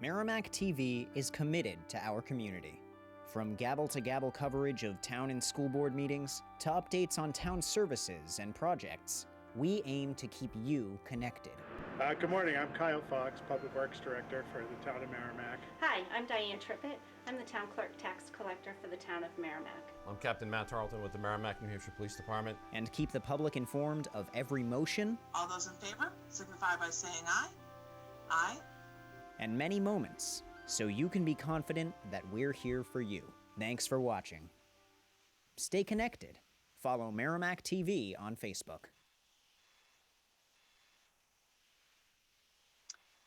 Merrimack TV is committed to our community. From gavel-to-gavel coverage of town and school board meetings to updates on town services and projects, we aim to keep you connected. Good morning, I'm Kyle Fox, Public Works Director for the town of Merrimack. Hi, I'm Diane Trippett. I'm the town clerk tax collector for the town of Merrimack. I'm Captain Matt Tarleton with the Merrimack, New Hampshire Police Department. And keep the public informed of every motion. All those in favor signify by saying aye. Aye. And many moments, so you can be confident that we're here for you. Thanks for watching. Stay connected. Follow Merrimack TV on Facebook.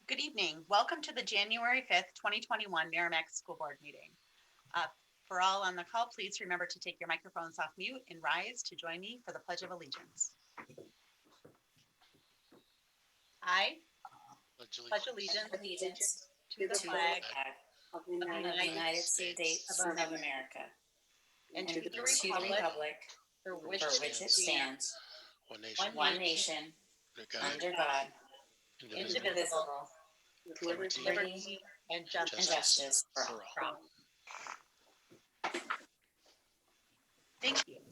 Good evening. Welcome to the January 5th, 2021 Merrimack School Board meeting. For all on the call, please remember to take your microphones off mute and rise to join me for the Pledge of Allegiance. I pledge allegiance to the flag of the United States of America and to the republic for which it stands, one nation, under God, indivisible, with liberty and and justice for all. Thank you.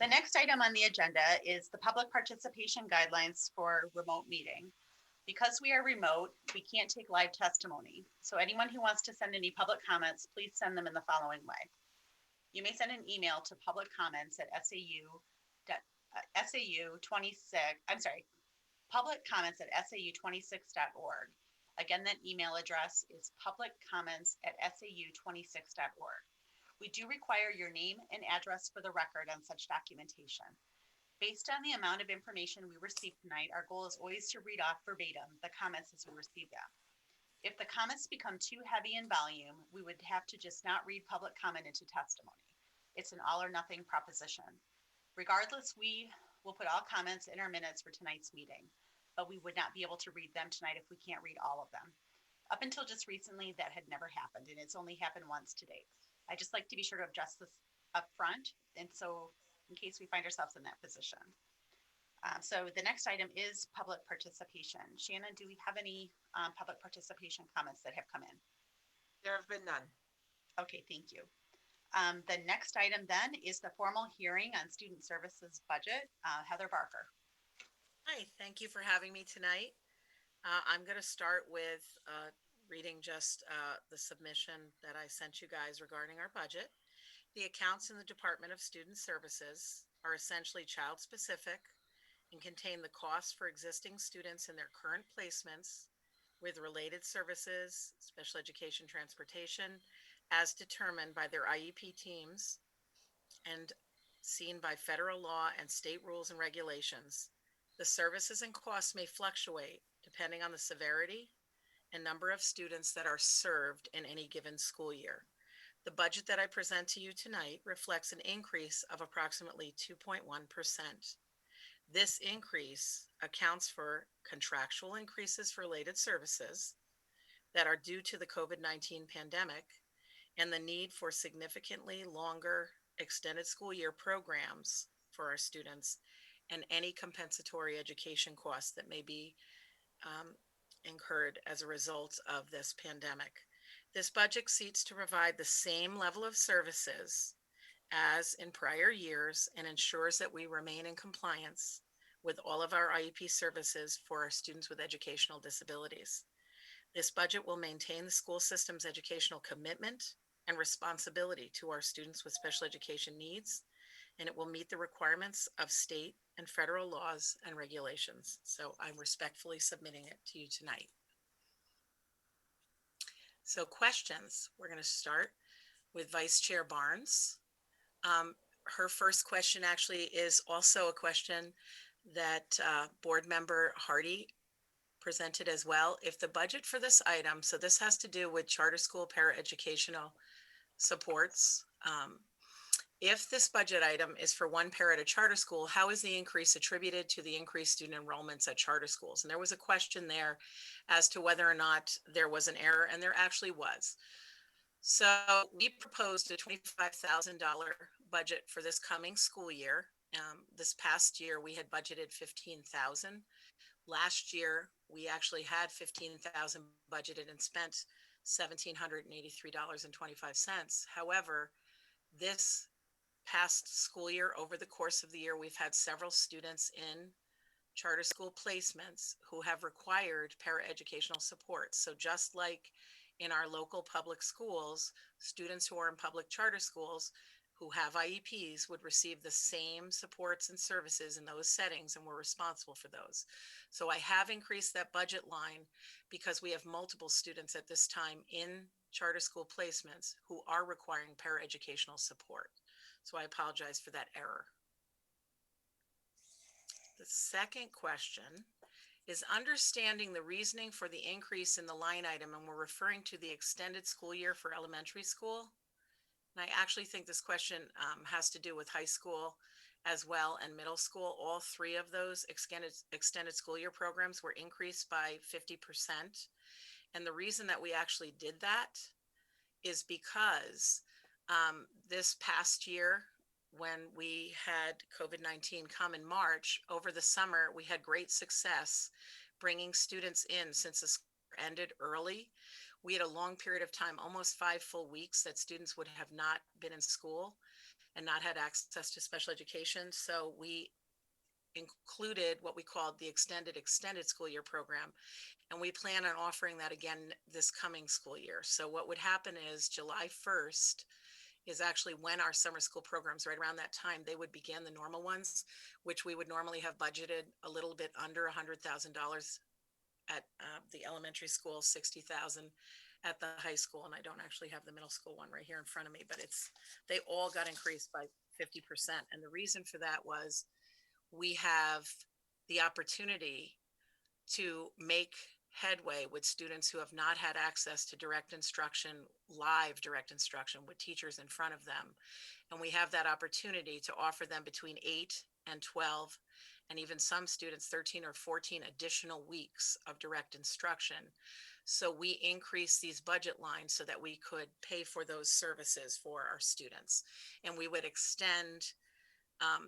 The next item on the agenda is the public participation guidelines for remote meeting. Because we are remote, we can't take live testimony. So anyone who wants to send any public comments, please send them in the following way. You may send an email to public comments at public comments at sau26.org. Again, that email address is publiccomments@sau26.org. We do require your name and address for the record on such documentation. Based on the amount of information we received tonight, our goal is always to read off verbatim the comments as we receive them. If the comments become too heavy in volume, we would have to just not read public comment into testimony. It's an all or nothing proposition. Regardless, we will put all comments in our minutes for tonight's meeting, but we would not be able to read them tonight if we can't read all of them. Up until just recently, that had never happened, and it's only happened once to date. I just like to be sure to address this up front, and so in case we find ourselves in that position. So the next item is public participation. Shannon, do we have any public participation comments that have come in? There have been none. Okay, thank you. The next item then is the formal hearing on student services budget. Heather Barker. Hi, thank you for having me tonight. I'm going to start with reading just the submission that I sent you guys regarding our budget. The accounts in the Department of Student Services are essentially child-specific and contain the costs for existing students in their current placements with related services, special education transportation, as determined by their IEP teams and seen by federal law and state rules and regulations. The services and costs may fluctuate depending on the severity and number of students that are served in any given school year. The budget that I present to you tonight reflects an increase of approximately 2.1%. This increase accounts for contractual increases for related services that are due to the COVID-19 pandemic and the need for significantly longer extended school year programs for our students and any compensatory education costs that may be incurred as a result of this pandemic. This budget seeks to provide the same level of services as in prior years and ensures that we remain in compliance with all of our IEP services for our students with educational disabilities. This budget will maintain the school system's educational commitment and responsibility to our students with special education needs, and it will meet the requirements of state and federal laws and regulations. So I'm respectfully submitting it to you tonight. So questions, we're going to start with Vice Chair Barnes. Her first question actually is also a question that Board Member Hardy presented as well. If the budget for this item, so this has to do with charter school paraeducational supports. If this budget item is for one para at a charter school, how is the increase attributed to the increased student enrollments at charter schools? And there was a question there as to whether or not there was an error, and there actually was. So we proposed a $25,000 budget for this coming school year. This past year, we had budgeted $15,000. Last year, we actually had $15,000 budgeted and spent $1,783.25. However, this past school year, over the course of the year, we've had several students in charter school placements who have required paraeducational support. So just like in our local public schools, students who are in public charter schools who have IEPs would receive the same supports and services in those settings, and we're responsible for those. So I have increased that budget line because we have multiple students at this time in charter school placements who are requiring paraeducational support. So I apologize for that error. The second question is understanding the reasoning for the increase in the line item, and we're referring to the extended school year for elementary school. And I actually think this question has to do with high school as well and middle school. All three of those extended school year programs were increased by 50%. And the reason that we actually did that is because this past year, when we had COVID-19 come in March, over the summer, we had great success bringing students in since the school ended early. We had a long period of time, almost 5 full weeks, that students would have not been in school and not had access to special education. So we included what we called the extended school year program. And we plan on offering that again this coming school year. So what would happen is July 1st is actually when our summer school programs, right around that time, they would begin the normal ones, which we would normally have budgeted a little bit under $100,000 at the elementary school, 60,000 at the high school. And I don't actually have the middle school one right here in front of me, but they all got increased by 50%. And the reason for that was we have the opportunity to make headway with students who have not had access to direct instruction, live direct instruction with teachers in front of them. And we have that opportunity to offer them between 8 and 12, and even some students 13 or 14 additional weeks of direct instruction. So we increase these budget lines so that we could pay for those services for our students. And we would extend,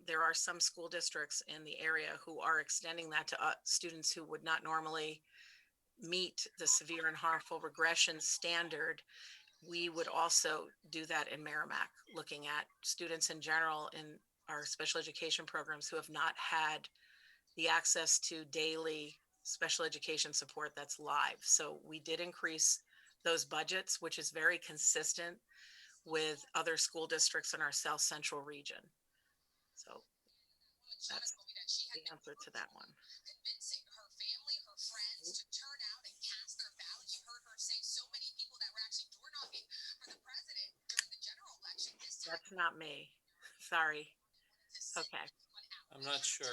there are some school districts in the area who are extending that to students who would not normally meet the severe and harmful regression standard. We would also do that in Merrimack, looking at students in general in our special education programs who have not had the access to daily special education support that's live. So we did increase those budgets, which is very consistent with other school districts in our South Central region. So that's the answer to that one. That's not me. Sorry. Okay. I'm not sure.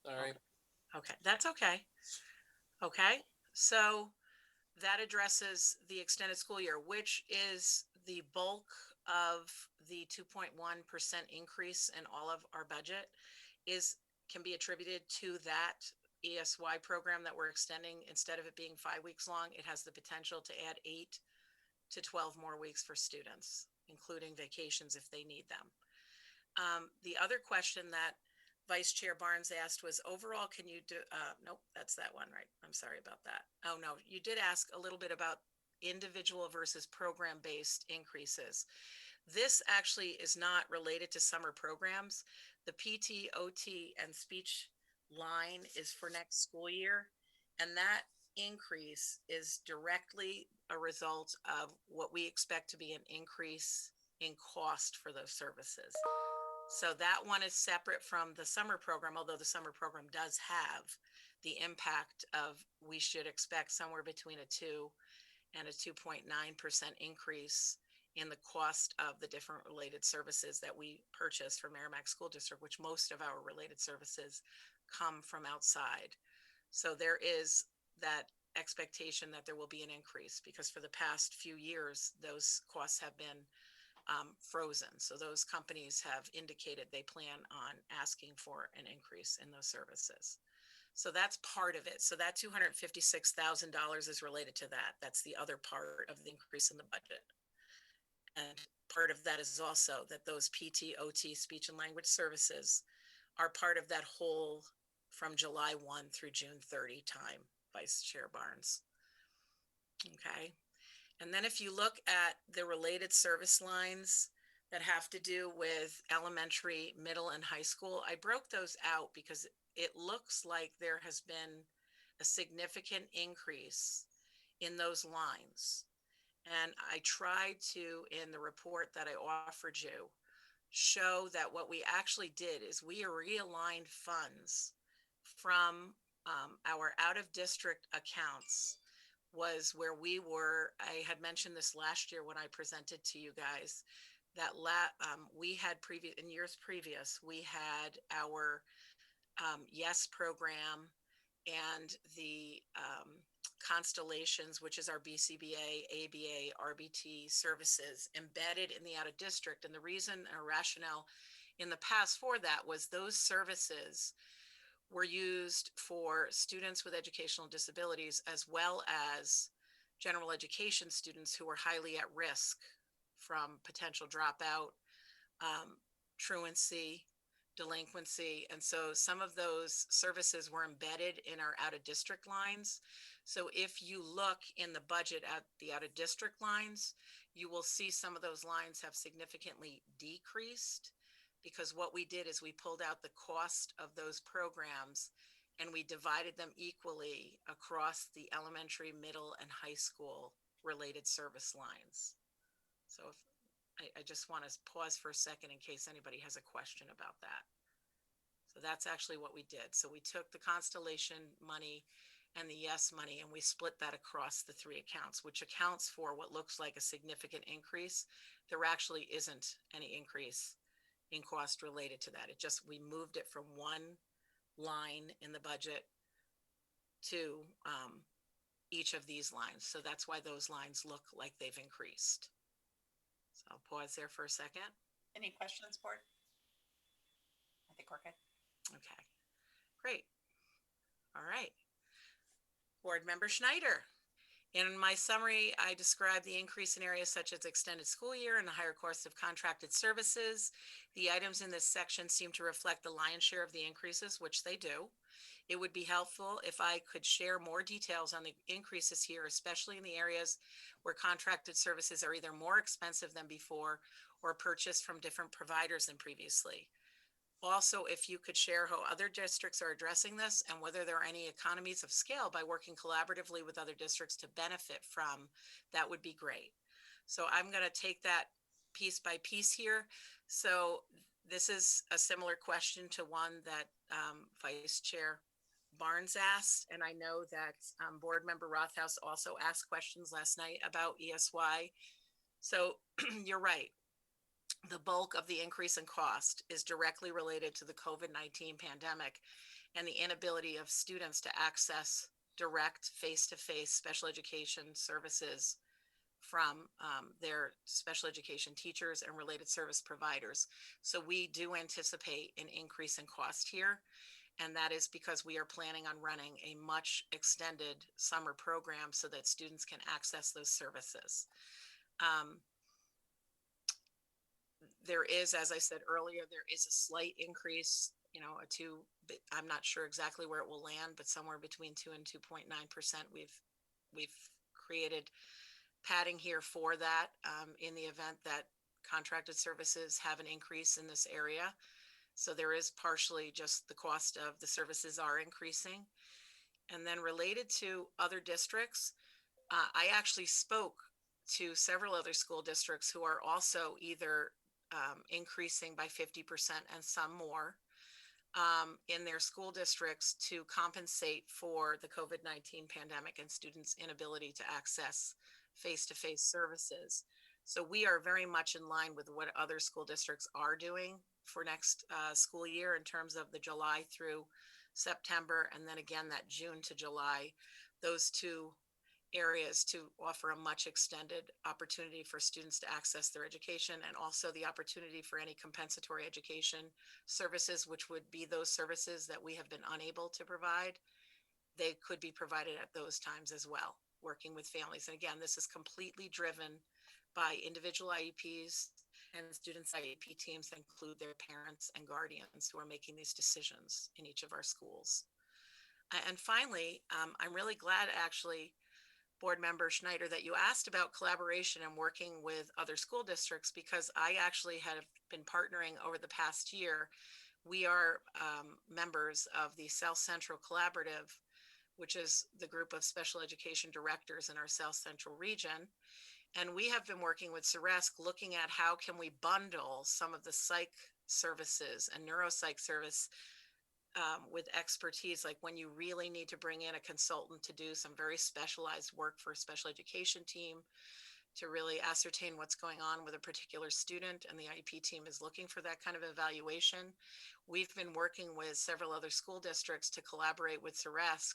All right. Okay, that's okay. Okay, so that addresses the extended school year, which is the bulk of the 2.1% increase in all of our budget can be attributed to that ESY program that we're extending. Instead of it being 5 weeks long, it has the potential to add 8 to 12 more weeks for students, including vacations if they need them. The other question that Vice Chair Barnes asked was overall, can you do, nope, that's that one, right? I'm sorry about that. Oh no, you did ask a little bit about individual versus program-based increases. This actually is not related to summer programs. The PT, OT, and speech line is for next school year. And that increase is directly a result of what we expect to be an increase in cost for those services. So that one is separate from the summer program, although the summer program does have the impact of, we should expect somewhere between a 2 and a 2.9% increase in the cost of the different related services that we purchase for Merrimack School District, which most of our related services come from outside. So there is that expectation that there will be an increase because for the past few years, those costs have been frozen. So those companies have indicated they plan on asking for an increase in those services. So that's part of it. So that $256,000 is related to that. That's the other part of the increase in the budget. And part of that is also that those PT, OT, speech and language services are part of that whole from July 1 through June 30 time, Vice Chair Barnes. Okay. And then if you look at the related service lines that have to do with elementary, middle, and high school, I broke those out because it looks like there has been a significant increase in those lines. And I tried to, in the report that I offered you, show that what we actually did is we realigned funds from our out-of-district accounts was where we were. I had mentioned this last year when I presented to you guys that we had in years previous, we had our YES program and the Constellations, which is our BCBA, ABA, RBT services embedded in the out of district. And the reason or rationale in the past for that was those services were used for students with educational disabilities as well as general education students who were highly at risk from potential dropout, truancy, delinquency. And so some of those services were embedded in our out of district lines. So if you look in the budget at the out of district lines, you will see some of those lines have significantly decreased because what we did is we pulled out the cost of those programs and we divided them equally across the elementary, middle, and high school related service lines. So I just want to pause for a second in case anybody has a question about that. So that's actually what we did. So we took the Constellation money and the YES money and we split that across the three accounts, which accounts for what looks like a significant increase. There actually isn't any increase in cost related to that. It just, we moved it from one line in the budget to each of these lines. So that's why those lines look like they've increased. So I'll pause there for a second. Any questions, board? I think we're good. Okay, great. All right. Board Member Schneider. In my summary, I described the increase in areas such as extended school year and the higher cost of contracted services. The items in this section seem to reflect the lion's share of the increases, which they do. It would be helpful if I could share more details on the increases here, especially in the areas where contracted services are either more expensive than before or purchased from different providers than previously. Also, if you could share how other districts are addressing this and whether there are any economies of scale by working collaboratively with other districts to benefit from, that would be great. So I'm going to take that piece by piece here. So this is a similar question to one that Vice Chair Barnes asked, and I know that Board Member Rothaus also asked questions last night about ESY. So you're right. The bulk of the increase in cost is directly related to the COVID-19 pandemic and the inability of students to access direct face-to-face special education services from their special education teachers and related service providers. So we do anticipate an increase in cost here. And that is because we are planning on running a much extended summer program so that students can access those services. There is, as I said earlier, there is a slight increase, you know, I'm not sure exactly where it will land, but somewhere between 2 and 2.9%. We've created padding here for that in the event that contracted services have an increase in this area. So there is partially just the cost of the services are increasing. And then related to other districts, I actually spoke to several other school districts who are also either increasing by 50% and some more in their school districts to compensate for the COVID-19 pandemic and students' inability to access face-to-face services. So we are very much in line with what other school districts are doing for next school year in terms of the July through September, and then again that June to July, those two areas to offer a much extended opportunity for students to access their education, and also the opportunity for any compensatory education services, which would be those services that we have been unable to provide. They could be provided at those times as well, working with families. And again, this is completely driven by individual IEPs And students' IEP teams include their parents and guardians who are making these decisions in each of our schools. And finally, I'm really glad actually, Board Member Schneider, that you asked about collaboration and working with other school districts, because I actually have been partnering over the past year. We are members of the South Central Collaborative, which is the group of special education directors in our South Central region. And we have been working with Ceresc looking at how can we bundle some of the psych services and neuropsych service with expertise, like when you really need to bring in a consultant to do some very specialized work for a special education team to really ascertain what's going on with a particular student, and the IEP team is looking for that kind of evaluation. We've been working with several other school districts to collaborate with Ceresc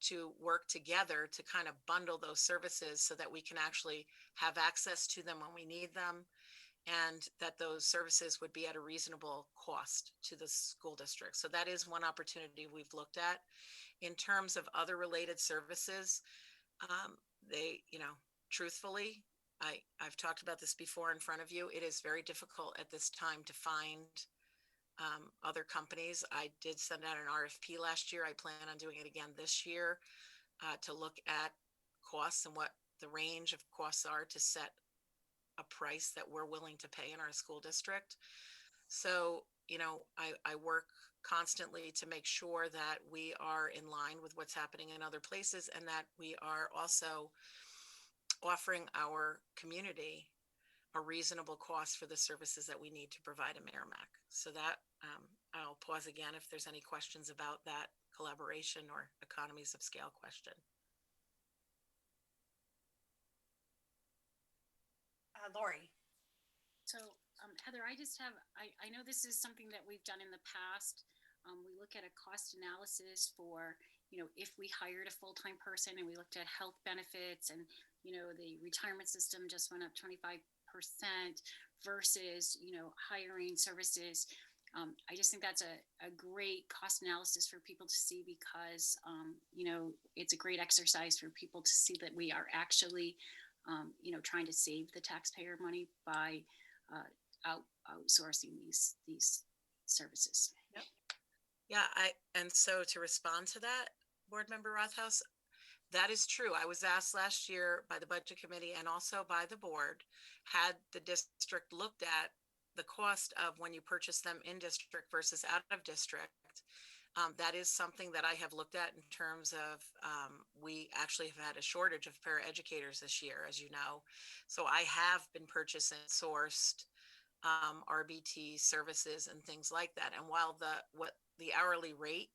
to work together to kind of bundle those services so that we can actually have access to them when we need them, and that those services would be at a reasonable cost to the school district. So that is one opportunity we've looked at. In terms of other related services, they, truthfully, I've talked about this before in front of you. It is very difficult at this time to find other companies. I did send out an RFP last year. I plan on doing it again this year to look at costs and what the range of costs are to set a price that we're willing to pay in our school district. So, I work constantly to make sure that we are in line with what's happening in other places, and that we are also offering our community a reasonable cost for the services that we need to provide in Merrimack. So that I'll pause again if there's any questions about that collaboration or economies of scale question. Lori. So Heather, I know this is something that we've done in the past. We look at a cost analysis for, if we hired a full-time person and we looked at health benefits and, the retirement system just went up 25% versus, hiring services. I just think that's a great cost analysis for people to see, because, it's a great exercise for people to see that we are actually, trying to save the taxpayer money by outsourcing these services. Yep. Yeah, and so to respond to that, Board Member Rothaus, that is true. I was asked last year by the Budget Committee and also by the board, had the district looked at the cost of when you purchase them in district versus out of district. That is something that I have looked at in terms of, we actually have had a shortage of paraeducators this year, as you know. So I have been purchasing sourced RBT services and things like that. And while the hourly rate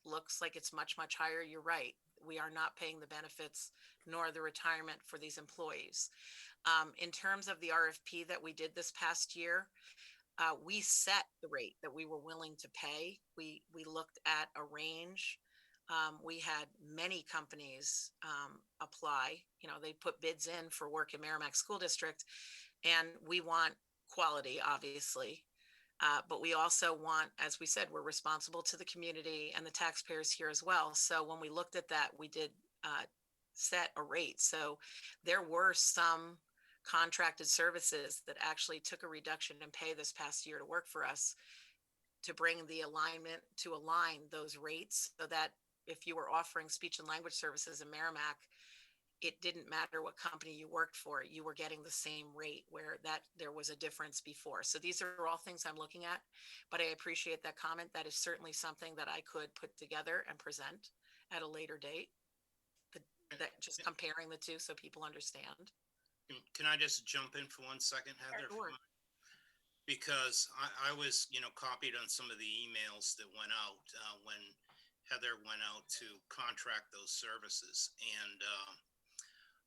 looks like it's much, much higher, you're right. We are not paying the benefits nor the retirement for these employees. In terms of the RFP that we did this past year, we set the rate that we were willing to pay. We looked at a range. We had many companies apply. They put bids in for work in Merrimack School District, and we want quality, obviously. But we also want, as we said, we're responsible to the community and the taxpayers here as well. So when we looked at that, we did set a rate. So there were some contracted services that actually took a reduction in pay this past year to work for us, to bring the alignment, to align those rates, so that if you were offering speech and language services in Merrimack, it didn't matter what company you worked for, you were getting the same rate, where there was a difference before. So these are all things I'm looking at, but I appreciate that comment. That is certainly something that I could put together and present at a later date, that just comparing the two so people understand. Can I just jump in for 1 second, Heather? Sure. Because I was, copied on some of the emails that went out when Heather went out to contract those services. And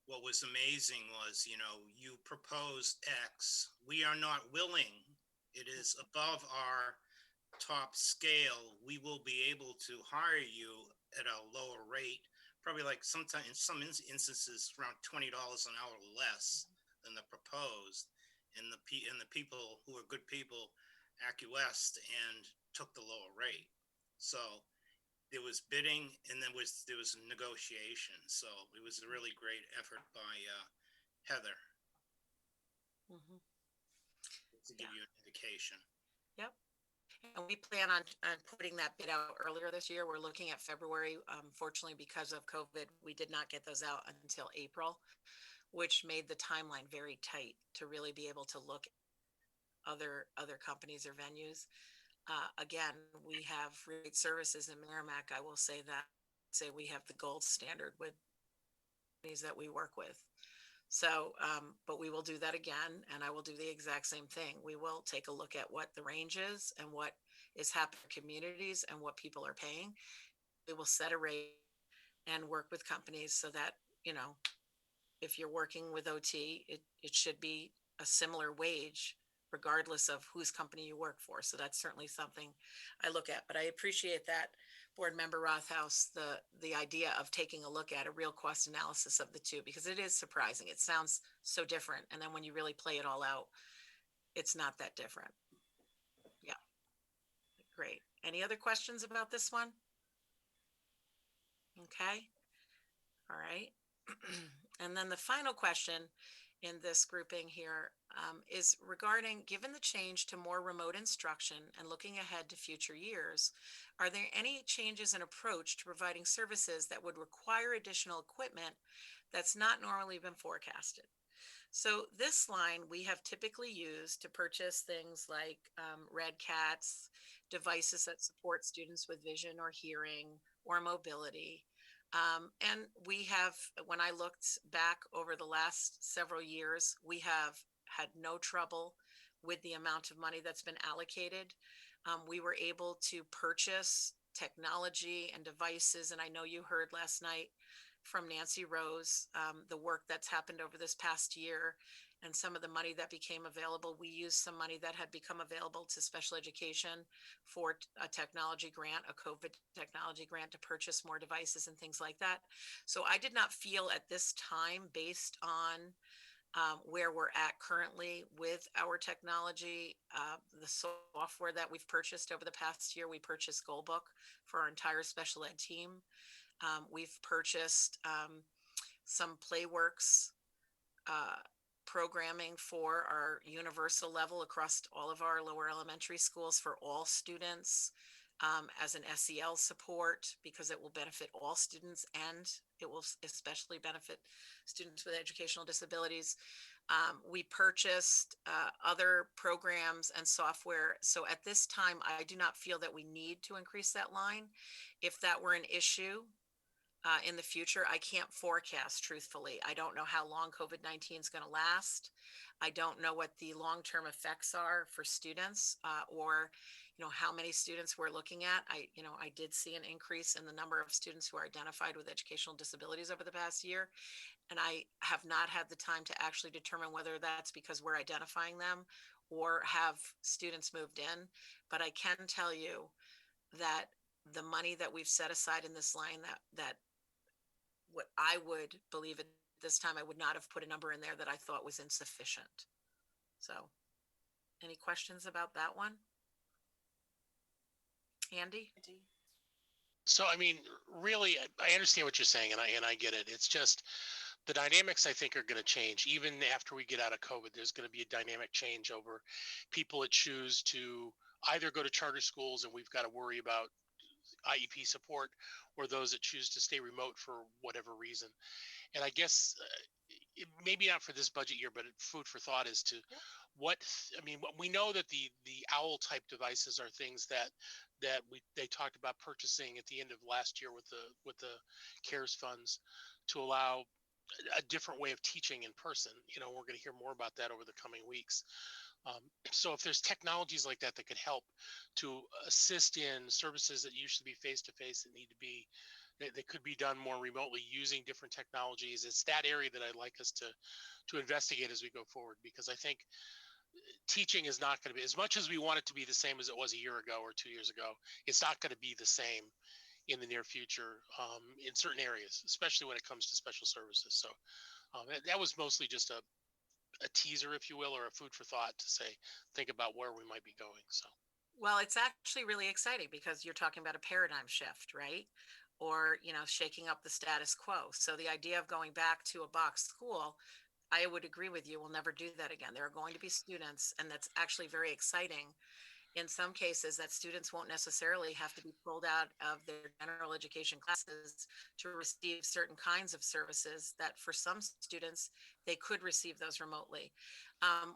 what was amazing was, you proposed X. We are not willing. It is above our top scale. We will be able to hire you at a lower rate. Probably like sometimes in some instances around $20 an hour less than the proposed, and the people who are good people acquiesced and took the lower rate. So there was bidding, and then there was negotiation. So it was a really great effort by Heather. Mm-hmm. to give you an indication. Yep. And we plan on putting that bid out earlier this year. We're looking at February. Fortunately, because of COVID, we did not get those out until April, which made the timeline very tight to really be able to look at other companies or venues. Again, we have great services in Merrimack. I will say that. Say we have the gold standard with companies that we work with. So, but we will do that again, and I will do the exact same thing. We will take a look at what the range is and what is happening in communities and what people are paying. We will set a rate and work with companies so that, you know, if you're working with OT, it should be a similar wage regardless of whose company you work for. So that's certainly something I look at. But I appreciate that, Board Member Rothaus, the idea of taking a look at a real cost analysis of the two, because it is surprising. It sounds so different. And then when you really play it all out, it's not that different. Yeah. Great. Any other questions about this one? Okay. All right. And then the final question in this grouping here is regarding, given the change to more remote instruction and looking ahead to future years, are there any changes in approach to providing services that would require additional equipment that's not normally been forecasted? So this line we have typically used to purchase things like red cats, devices that support students with vision or hearing or mobility. And we have, when I looked back over the last several years, we have had no trouble with the amount of money that's been allocated. We were able to purchase technology and devices. And I know you heard last night from Nancy Rose, the work that's happened over this past year and some of the money that became available. We used some money that had become available to special education for a technology grant, a COVID technology grant, to purchase more devices and things like that. So I did not feel at this time, based on where we're at currently with our technology, the software that we've purchased over the past year. We purchased Goldbook for our entire special ed team. We've purchased some Playworks programming for our universal level across all of our lower elementary schools for all students as an SEL support, because it will benefit all students and it will especially benefit students with educational disabilities. We purchased other programs and software. So at this time, I do not feel that we need to increase that line. If that were an issue, in the future, I can't forecast truthfully. I don't know how long COVID-19 is going to last. I don't know what the long-term effects are for students or, how many students we're looking at. I did see an increase in the number of students who are identified with educational disabilities over the past year. And I have not had the time to actually determine whether that's because we're identifying them or have students moved in. But I can tell you that the money that we've set aside in this line, that what I would believe at this time, I would not have put a number in there that I thought was insufficient. So any questions about that one? Andy? So, I mean, really, I understand what you're saying, and I get it. It's just the dynamics, I think, are going to change. Even after we get out of COVID, there's going to be a dynamic change over people that choose to either go to charter schools, and we've got to worry about IEP support, or those that choose to stay remote for whatever reason. And I guess maybe not for this budget year, but food for thought as to we know that the OWL type devices are things that they talked about purchasing at the end of last year with the CARES funds to allow a different way of teaching in person. We're going to hear more about that over the coming weeks. So if there's technologies like that could help to assist in services that used to be face-to-face that could be done more remotely using different technologies, it's that area that I'd like us to investigate as we go forward, because I think teaching is not going to be, as much as we want it to be the same as it was a year ago or 2 years ago, it's not going to be the same in the near future in certain areas, especially when it comes to special services. So that was mostly just a teaser, if you will, or a food for thought to say, think about where we might be going. So, well, it's actually really exciting because you're talking about a paradigm shift, right? Or, shaking up the status quo. So the idea of going back to a box school, I would agree with you. We'll never do that again. There are going to be students, and that's actually very exciting in some cases, that students won't necessarily have to be pulled out of their general education classes to receive certain kinds of services that for some students, they could receive those remotely.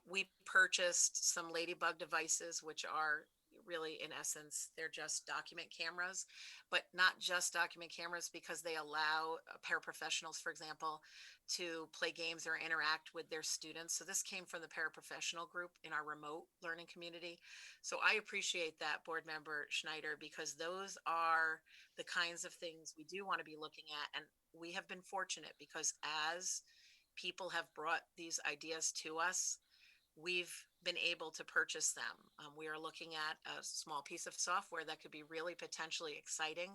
We purchased some Ladybug devices, which are really, in essence, they're just document cameras, but not just document cameras, because they allow paraprofessionals, for example, to play games or interact with their students. So this came from the paraprofessional group in our remote learning community. So I appreciate that, Board Member Schneider, because those are the kinds of things we do want to be looking at. And we have been fortunate because as people have brought these ideas to us, we've been able to purchase them. We are looking at a small piece of software that could be really potentially exciting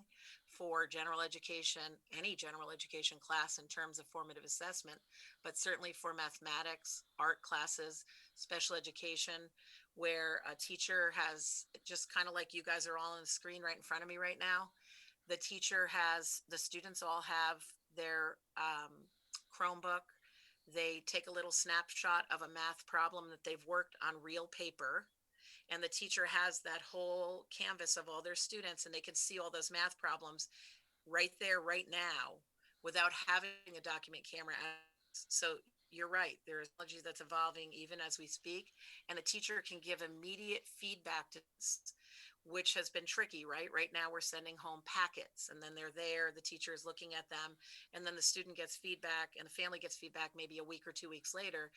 for general education, any general education class in terms of formative assessment, but certainly for mathematics, art classes, special education, where a teacher has, just kind of like you guys are all on the screen right in front of me right now, the teacher has, the students all have their Chromebook. They take a little snapshot of a math problem that they've worked on real paper, and the teacher has that whole canvas of all their students, and they can see all those math problems right there, right now, without having a document camera. So you're right. There is technology that's evolving even as we speak, and the teacher can give immediate feedback to this, which has been tricky, right? Right now we're sending home packets, and then they're there, the teacher is looking at them, and then the student gets feedback and the family gets feedback maybe a week or 2 weeks later.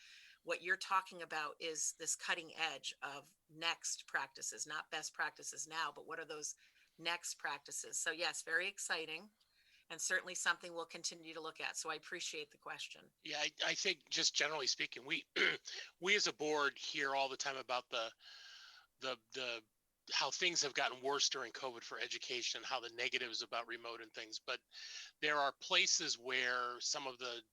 What you're talking about is this cutting edge of next practices, not best practices now, but what are those next practices? So yes, very exciting, and certainly something we'll continue to look at. So I appreciate the question. Yeah, I think just generally speaking, we we as a board hear all the time about the how things have gotten worse during COVID for education, how the negatives about remote and things. But there are places where some of the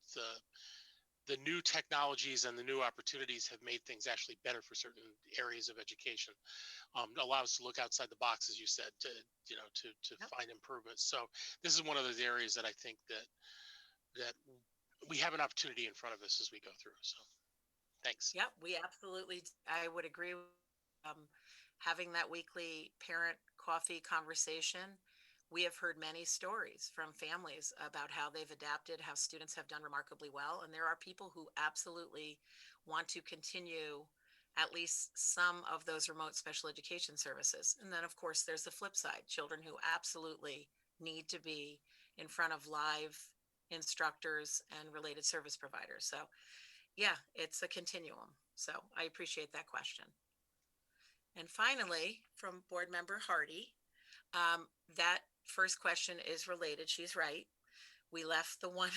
new technologies and the new opportunities have made things actually better for certain areas of education. Allow us to look outside the box, as you said, to Yep. find improvements. So this is one of those areas that I think that we have an opportunity in front of us as we go through. So thanks. Yep, we absolutely, I would agree with, um, having that weekly parent coffee conversation. We have heard many stories from families about how they've adapted, how students have done remarkably well. And there are people who absolutely want to continue at least some of those remote special education services. And then, of course, there's the flip side, children who absolutely need to be in front of live instructors and related service providers. So yeah, it's a continuum. So I appreciate that question. And finally, from Board Member Hardy, that first question is related. She's right. We left the one,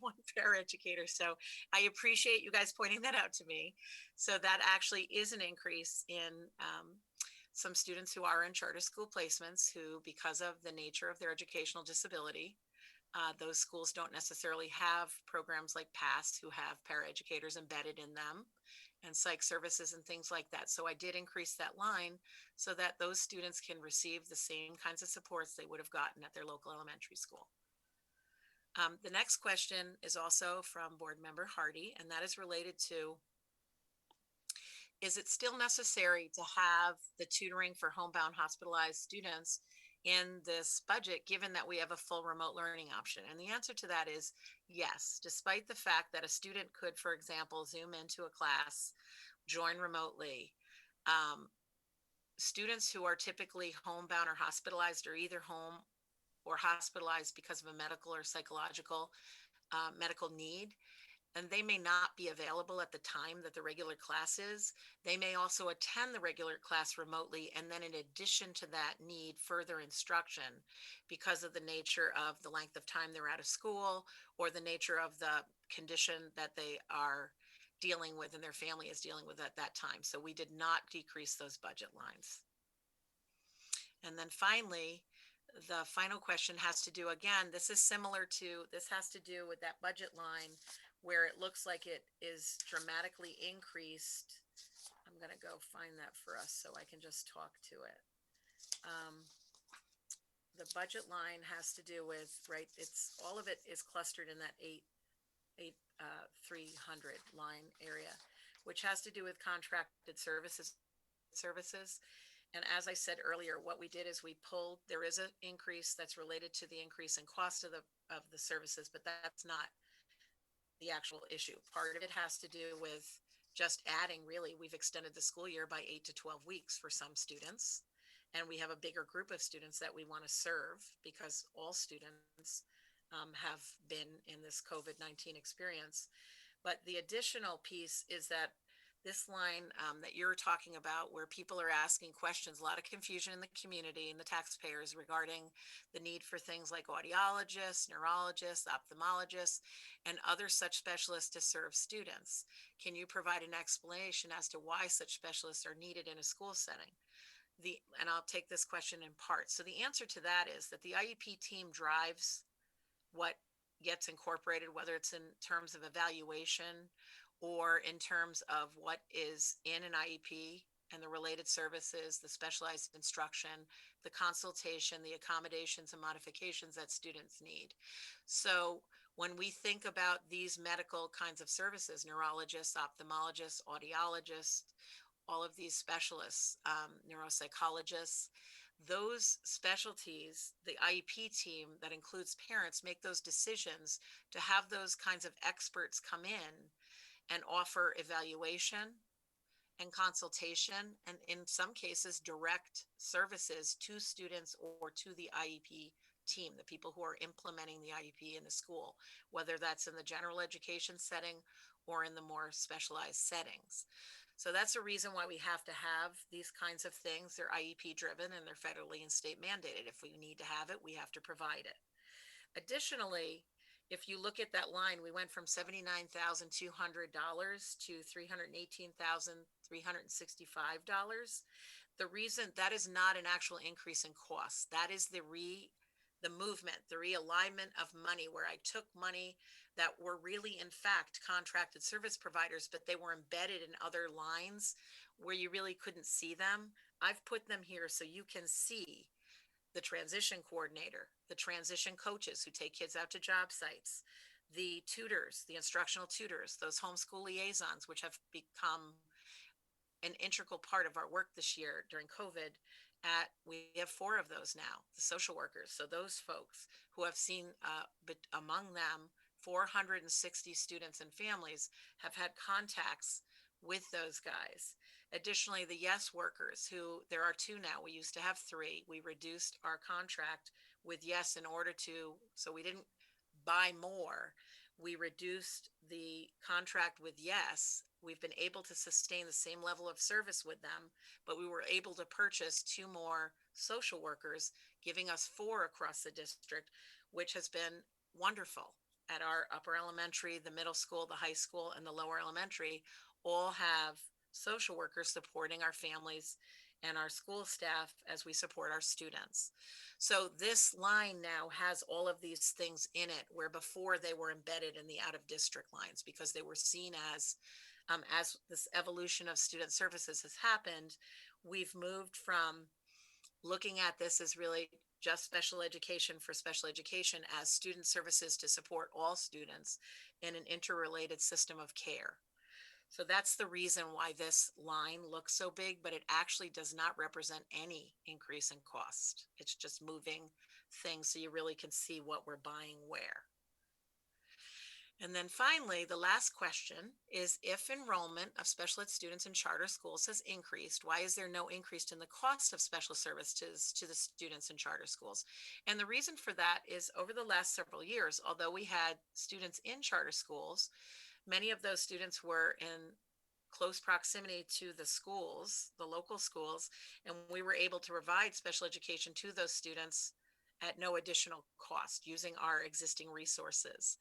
one paraeducator. So I appreciate you guys pointing that out to me. So that actually is an increase in some students who are in charter school placements who, because of the nature of their educational disability, those schools don't necessarily have programs like PASS who have paraeducators embedded in them, and psych services and things like that. So I did increase that line so that those students can receive the same kinds of supports they would have gotten at their local elementary school. The next question is also from Board Member Hardy, and that is related to, is it still necessary to have the tutoring for homebound hospitalized students in this budget, given that we have a full remote learning option? And the answer to that is yes, despite the fact that a student could, for example, Zoom into a class, join remotely. Students who are typically homebound or hospitalized are either home or hospitalized because of a medical or psychological medical need, and they may not be available at the time that the regular class is. They may also attend the regular class remotely, and then in addition to that, need further instruction because of the nature of the length of time they're out of school or the nature of the condition that they are dealing with and their family is dealing with at that time. So we did not decrease those budget lines. And then finally, the final question has to do, again, this is similar to, this has to do with that budget line where it looks like it is dramatically increased. I'm going to go find that for us so I can just talk to it. The budget line has to do with, right, it's all of it is clustered in that 300 line area, which has to do with contracted services. And as I said earlier, what we did is we pulled, there is an increase that's related to the increase in cost of the services, but that's not the actual issue. Part of it has to do with just adding, really, we've extended the school year by 8 to 12 weeks for some students. And we have a bigger group of students that we want to serve because all students have been in this COVID-19 experience. But the additional piece is that this line that you're talking about, where people are asking questions, a lot of confusion in the community and the taxpayers regarding the need for things like audiologists, neurologists, ophthalmologists, and other such specialists to serve students. Can you provide an explanation as to why such specialists are needed in a school setting? And I'll take this question in parts. So the answer to that is that the IEP team drives what gets incorporated, whether it's in terms of evaluation or in terms of what is in an IEP and the related services, the specialized instruction, the consultation, the accommodations and modifications that students need. So when we think about these medical kinds of services, neurologists, ophthalmologists, audiologists, all of these specialists, neuropsychologists, those specialties, the IEP team that includes parents, make those decisions to have those kinds of experts come in and offer evaluation and consultation, and in some cases, direct services to students or to the IEP team, the people who are implementing the IEP in the school, whether that's in the general education setting or in the more specialized settings. So that's a reason why we have to have these kinds of things. They're IEP driven and they're federally and state mandated. If we need to have it, we have to provide it. Additionally, if you look at that line, we went from $79,200 to $318,365. The reason that is not an actual increase in costs. That is the movement, the realignment of money, where I took money that were really, in fact, contracted service providers, but they were embedded in other lines where you really couldn't see them. I've put them here so you can see the transition coordinator, the transition coaches who take kids out to job sites, the tutors, the instructional tutors, those homeschool liaisons, which have become an integral part of our work this year during COVID. We have 4 of those now, the social workers. So those folks who have seen, but among them, 460 students and families have had contacts with those guys. Additionally, the YES workers, who there are 2 now. We used to have 3. We reduced our contract with YES in order to, so we didn't buy more. We reduced the contract with YES. We've been able to sustain the same level of service with them, but we were able to purchase 2 more social workers, giving us 4 across the district, which has been wonderful. At our upper elementary, the middle school, the high school, and the lower elementary all have social workers supporting our families and our school staff as we support our students. So this line now has all of these things in it, where before they were embedded in the out of district lines because they were seen as this evolution of student services has happened, we've moved from looking at this as really just special education for special education as student services to support all students in an interrelated system of care. So that's the reason why this line looks so big, but it actually does not represent any increase in cost. It's just moving things so you really can see what we're buying where. And then finally, the last question is, if enrollment of special ed students in charter schools has increased, why is there no increase in the cost of special services to the students in charter schools? And the reason for that is, over the last several years, although we had students in charter schools, many of those students were in close proximity to the schools, the local schools, and we were able to provide special education to those students at no additional cost using our existing resources.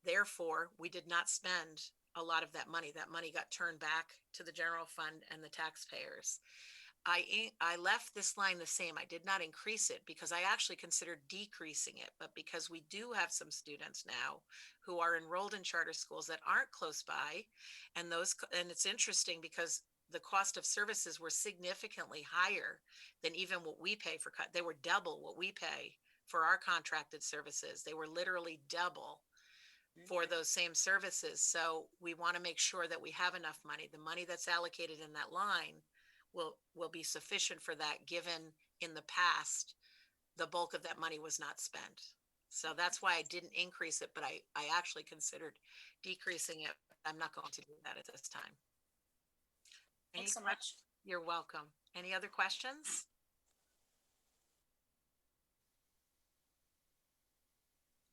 Therefore, we did not spend a lot of that money. That money got turned back to the general fund and the taxpayers. I left this line the same. I did not increase it because I actually considered decreasing it, but because we do have some students now who are enrolled in charter schools that aren't close by, and it's interesting because the cost of services were significantly higher than even what we pay for. They were double what we pay for our contracted services. They were literally double for those same services. So we want to make sure that we have enough money. The money that's allocated in that line will be sufficient for that, given in the past, the bulk of that money was not spent. So that's why I didn't increase it, but I actually considered decreasing it. I'm not going to do that at this time. Thanks so much. You're welcome. Any other questions?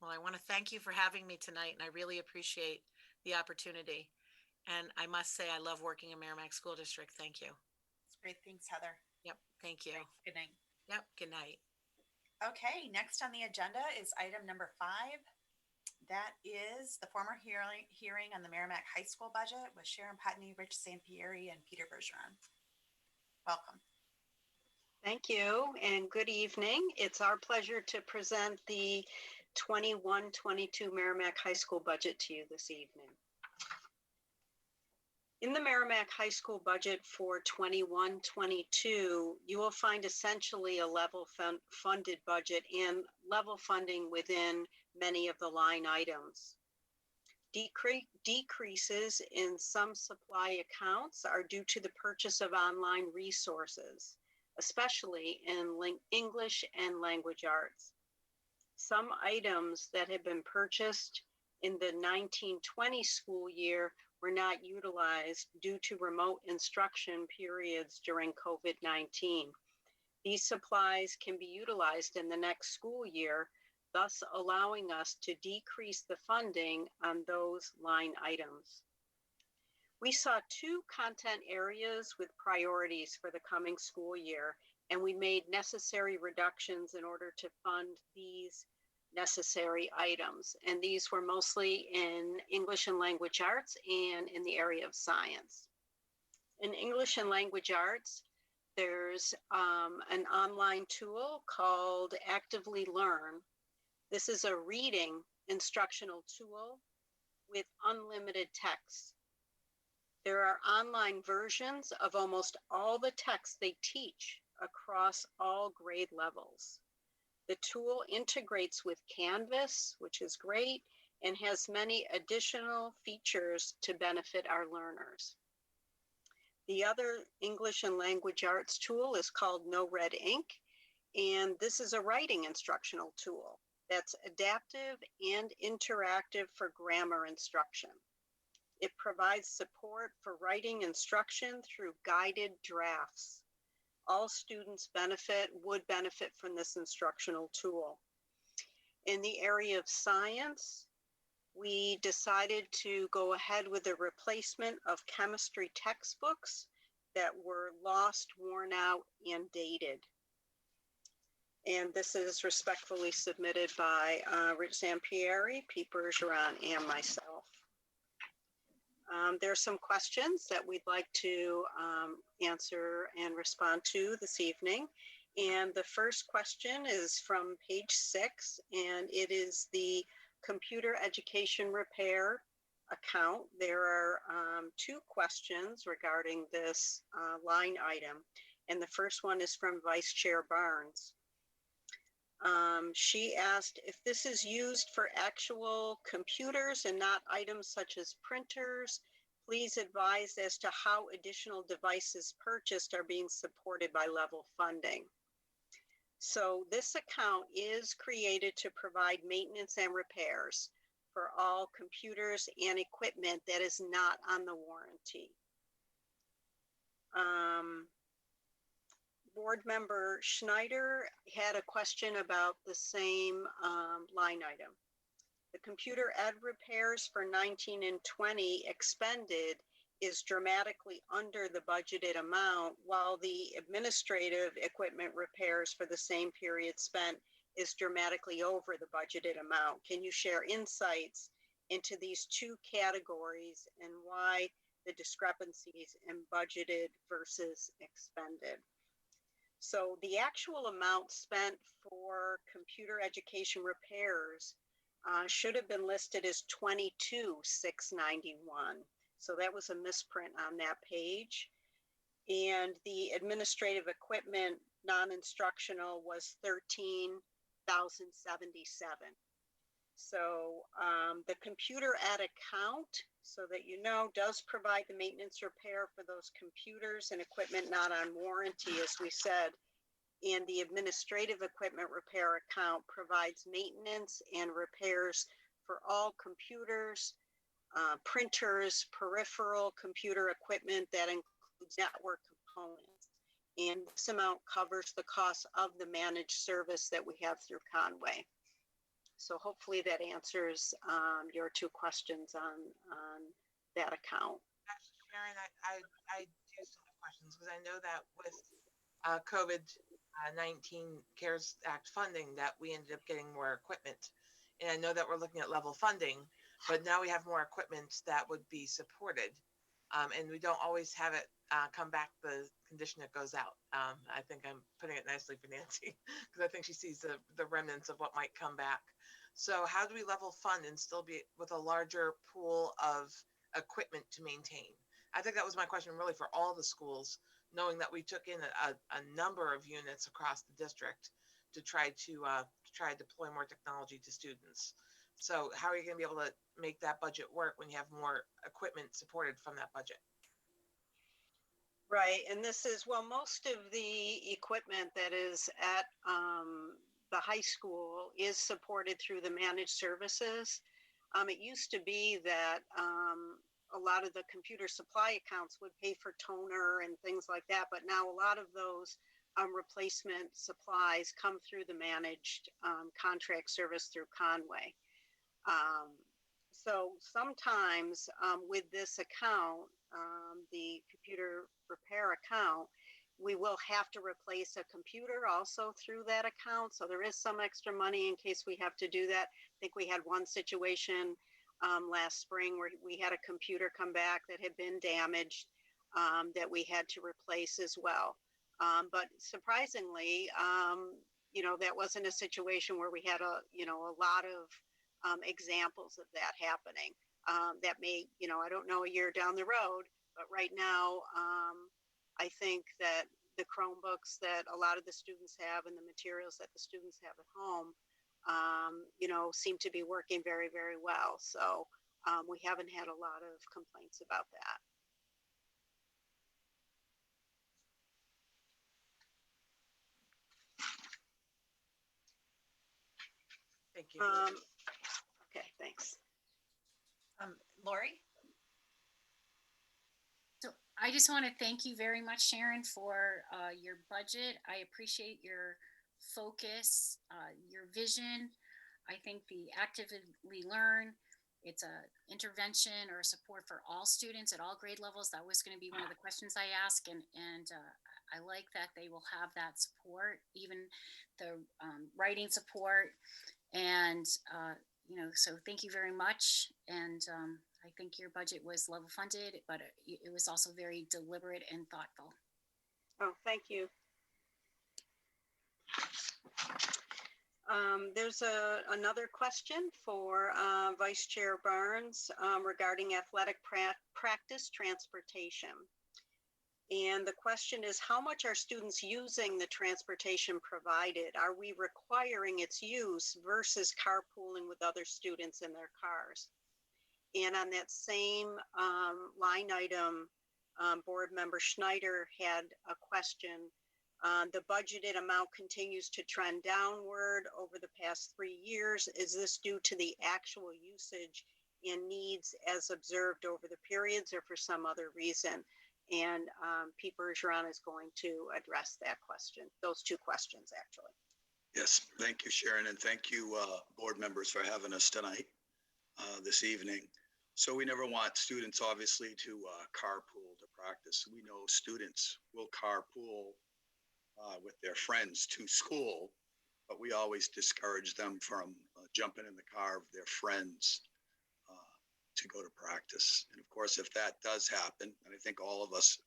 Well, I want to thank you for having me tonight, and I really appreciate the opportunity. And I must say, I love working in Merrimack School District. Thank you. That's great. Thanks, Heather. Yep, thank you. Great. Good night. Yep, good night. Okay, next on the agenda is item number 5. That is the formal hearing on the Merrimack High School budget with Sharon Putney, Rich Sampieri, and Peter Bergeron. Welcome. Thank you and good evening. It's our pleasure to present the 21-22 Merrimack High School budget to you this evening. In the Merrimack High School budget for 21-22, you will find essentially a level funded budget and level funding within many of the line items. Decreases in some supply accounts are due to the purchase of online resources, especially in English and language arts. Some items that have been purchased in the 1920 school year were not utilized due to remote instruction periods during COVID-19. These supplies can be utilized in the next school year, thus allowing us to decrease the funding on those line items. We saw 2 content areas with priorities for the coming school year, and we made necessary reductions in order to fund these necessary items. And these were mostly in English and language arts and in the area of science. In English and language arts, there's an online tool called Actively Learn. This is a reading instructional tool with unlimited text. There are online versions of almost all the texts they teach across all grade levels. The tool integrates with Canvas, which is great, and has many additional features to benefit our learners. The other English and language arts tool is called No Red Ink, and this is a writing instructional tool that's adaptive and interactive for grammar instruction. It provides support for writing instruction through guided drafts. All students would benefit from this instructional tool. In the area of science, we decided to go ahead with the replacement of chemistry textbooks that were lost, worn out, and dated. And this is respectfully submitted by Rich Zampieri, Pete Bergeron, and myself. There are some questions that we'd like to answer and respond to this evening. And the first question is from page 6, and it is the computer education repair account. There are 2 questions regarding this line item. And the first one is from Vice Chair Barnes. She asked if this is used for actual computers and not items such as printers. Please advise as to how additional devices purchased are being supported by level funding. So this account is created to provide maintenance and repairs for all computers and equipment that is not on the warranty. Board member Schneider had a question about the same line item. The computer ed repairs for 19 and 20 expended is dramatically under the budgeted amount, while the administrative equipment repairs for the same period spent is dramatically over the budgeted amount. Can you share insights into these 2 categories and why the discrepancies in budgeted versus expended? So the actual amount spent for computer education repairs should have been listed as $22,691. So that was a misprint on that page. And the administrative equipment non-instructional was $13,077. So the computer at account, so that you know, does provide the maintenance repair for those computers and equipment not on warranty, as we said. And the administrative equipment repair account provides maintenance and repairs for all computers, printers, peripheral computer equipment that includes network components. And this amount covers the cost of the managed service that we have through Conway. So hopefully that answers your two questions on that account. Actually, Sharon, I do still have questions because I know that with COVID-19 CARES Act funding that we ended up getting more equipment. And I know that we're looking at level funding, but now we have more equipment that would be supported. And we don't always have it come back the condition it goes out. I think I'm putting it nicely for Nancy because I think she sees the remnants of what might come back. So how do we level fund and still be with a larger pool of equipment to maintain? I think that was my question really for all the schools, knowing that we took in a number of units across the district to try to deploy more technology to students. So how are you going to be able to make that budget work when you have more equipment supported from that budget? Right, and this is, well, most of the equipment that is at the high school is supported through the managed services. It used to be that a lot of the computer supply accounts would pay for toner and things like that, but now a lot of those replacement supplies come through the managed contract service through Conway. So sometimes with this account, the computer repair account, we will have to replace a computer also through that account. So there is some extra money in case we have to do that. I think we had one situation last spring where we had a computer come back that had been damaged that we had to replace as well. But surprisingly, that wasn't a situation where we had a lot of examples of that happening. That may, I don't know, a year down the road, but right now, I think that the Chromebooks that a lot of the students have and the materials that the students have at home, seem to be working very, very well. So we haven't had a lot of complaints about that. Thank you. Okay, thanks. Lori? So I just want to thank you very much, Sharon, for your budget. I appreciate your focus, your vision. I think the Actively Learn, it's a intervention or support for all students at all grade levels. That was going to be one of the questions I asked, and I like that they will have that support, even the writing support. And so thank you very much. And I think your budget was level funded, but it was also very deliberate and thoughtful. Oh, thank you. There's another question for Vice Chair Barnes regarding athletic practice transportation. And the question is, how much are students using the transportation provided? Are we requiring its use versus carpooling with other students in their cars? And on that same line item, Board Member Schneider had a question. The budgeted amount continues to trend downward over the past 3 years. Is this due to the actual usage and needs as observed over the periods or for some other reason? And Pete Bergeron is going to address that question, those two questions actually. Yes, thank you, Sharon, and thank you, board members, for having us tonight, this evening. So we never want students, obviously, to carpool to practice. We know students will carpool with their friends to school, but we always discourage them from jumping in the car of their friends to go to practice. And of course, if that does happen, and I think all of us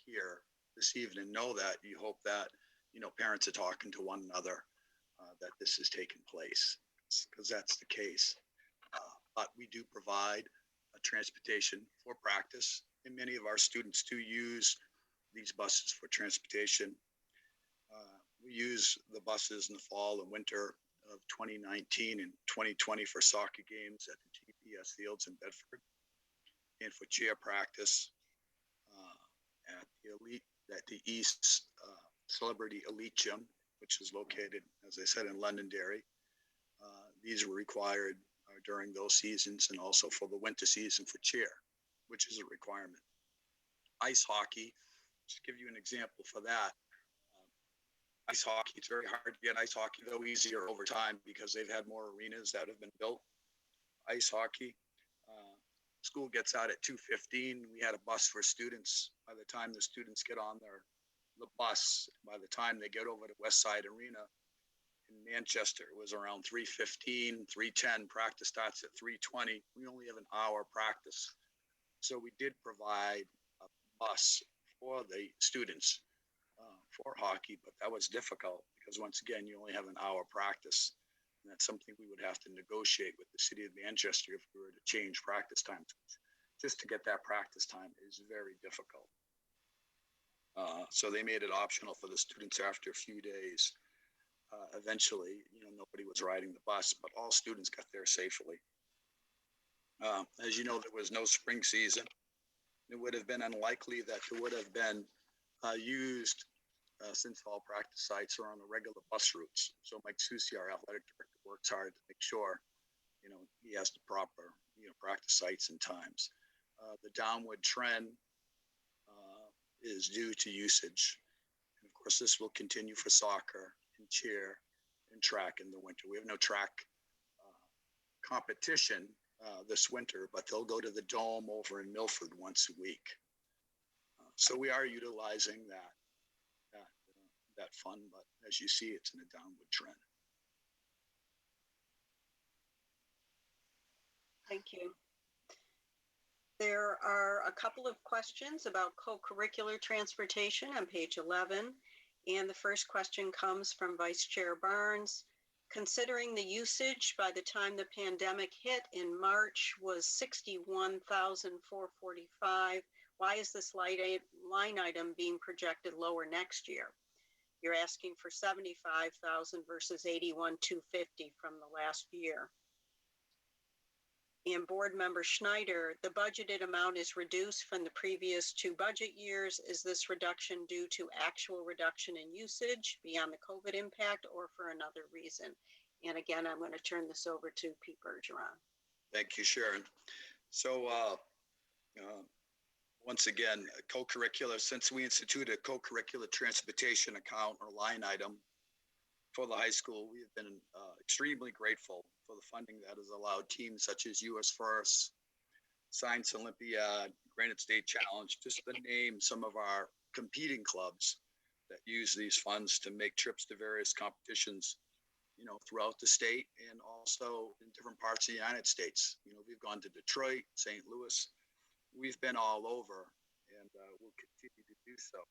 here this evening know that, you hope that, parents are talking to one another, that this is taking place, because that's the case. But we do provide a transportation for practice, and many of our students do use these buses for transportation. We use the buses in the fall and winter of 2019 and 2020 for soccer games at the GPS Fields in Bedford, and for cheer practice at the East Celebrity Elite Gym, which is located, as I said, in Londonderry. These were required during those seasons, and also for the winter season for cheer, which is a requirement. Ice hockey, just give you an example for that. Ice hockey, it's very hard to get ice hockey, though easier over time because they've had more arenas that have been built. Ice hockey, school gets out at 2:15. We had a bus for students. By the time the students get on the bus, by the time they get over to West Side Arena in Manchester, it was around 3:15, 3:10. Practice starts at 3:20. We only have an hour practice. So we did provide a bus for the students for hockey, but that was difficult because once again, you only have an hour practice. And that's something we would have to negotiate with the city of Manchester if we were to change practice times. Just to get that practice time is very difficult. So they made it optional for the students after a few days. Eventually, nobody was riding the bus, but all students got there safely. As you know, there was no spring season. It would have been unlikely that there would have been used since all practice sites are on the regular bus routes. So Mike Susi, our athletic director, works hard to make sure, he has the proper, practice sites and times. The downward trend is due to usage. And of course, this will continue for soccer and cheer and track in the winter. We have no track competition this winter, but they'll go to the Dome over in Milford once a week. So we are utilizing that fund, but as you see, it's in a downward trend. Thank you. There are a couple of questions about co-curricular transportation on page 11. And the first question comes from Vice Chair Barnes. Considering the usage by the time the pandemic hit in March was $61,445, why is this line item being projected lower next year? You're asking for $75,000 versus $81,250 from the last year. And Board Member Schneider, the budgeted amount is reduced from the previous 2 budget years. Is this reduction due to actual reduction in usage beyond the COVID impact or for another reason? And again, I'm going to turn this over to Pete Bergeron. Thank you, Sharon. So once again, co-curricular, since we instituted a co-curricular transportation account or line item for the high school, we have been extremely grateful for the funding that has allowed teams such as US First, Science Olympiad, Granite State Challenge, just to name some of our competing clubs that use these funds to make trips to various competitions, throughout the state and also in different parts of the United States. We've gone to Detroit, St. Louis. We've been all over, and we'll continue to do so.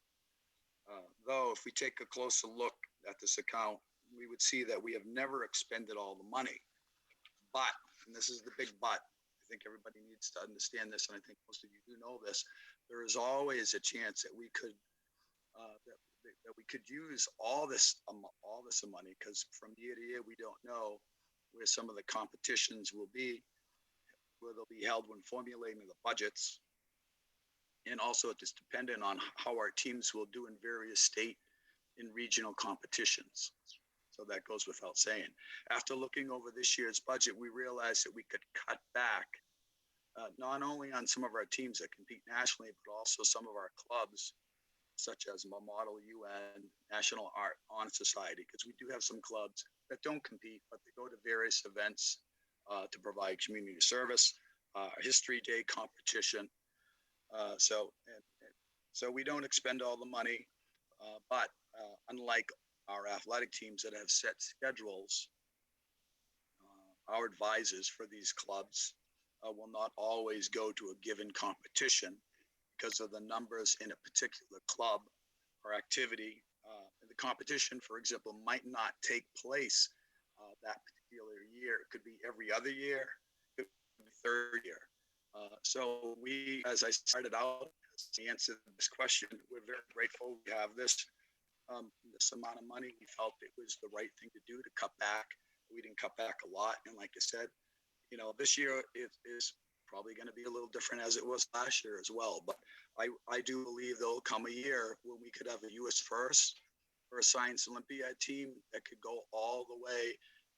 Though, if we take a closer look at this account, we would see that we have never expended all the money. But, and this is the big but, I think everybody needs to understand this, and I think most of you do know this, there is always a chance that we could that we could use all this money, because from year to year we don't know where some of the competitions will be, where they'll be held when formulating the budgets, and also it is dependent on how our teams will do in various state and regional competitions. So that goes without saying. After looking over this year's budget, we realized that we could cut back not only on some of our teams that compete nationally, but also some of our clubs, such as Model UN, National Art Honor Society, because we do have some clubs that don't compete, but they go to various events to provide community service, History Day competition. So we don't expend all the money, but unlike our athletic teams that have set schedules, our advisors for these clubs will not always go to a given competition because of the numbers in a particular club or activity. The competition, for example, might not take place that particular year. It could be every other year, it could be third year. So we, as I started out, to answer this question, we're very grateful we have this amount of money. We felt it was the right thing to do to cut back We didn't cut back a lot. And like I said, this year it is probably going to be a little different as it was last year as well. But I do believe there'll come a year when we could have a U.S. first or a Science Olympiad team that could go all the way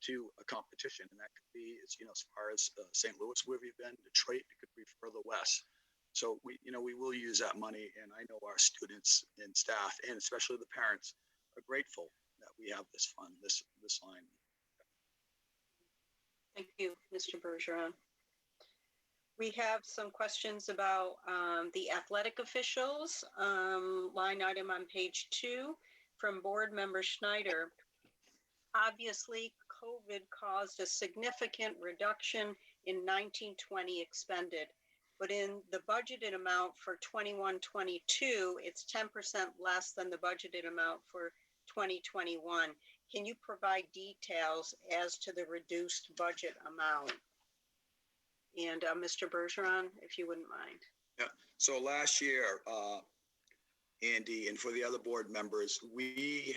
to a competition. And that could be, as far as St. Louis, where we've been, Detroit, it could be further west. So we will use that money. And I know our students and staff, and especially the parents, are grateful that we have this fund, this line. Thank you, Mr. Bergeron. We have some questions about the athletic officials, line item on page 2 from board member Schneider. Obviously, COVID caused a significant reduction in 1920 expended, but in the budgeted amount for 21-22, it's 10% less than the budgeted amount for 2021. Can you provide details as to the reduced budget amount? And Mr. Bergeron, if you wouldn't mind. Yeah. So last year, Andy, and for the other board members, we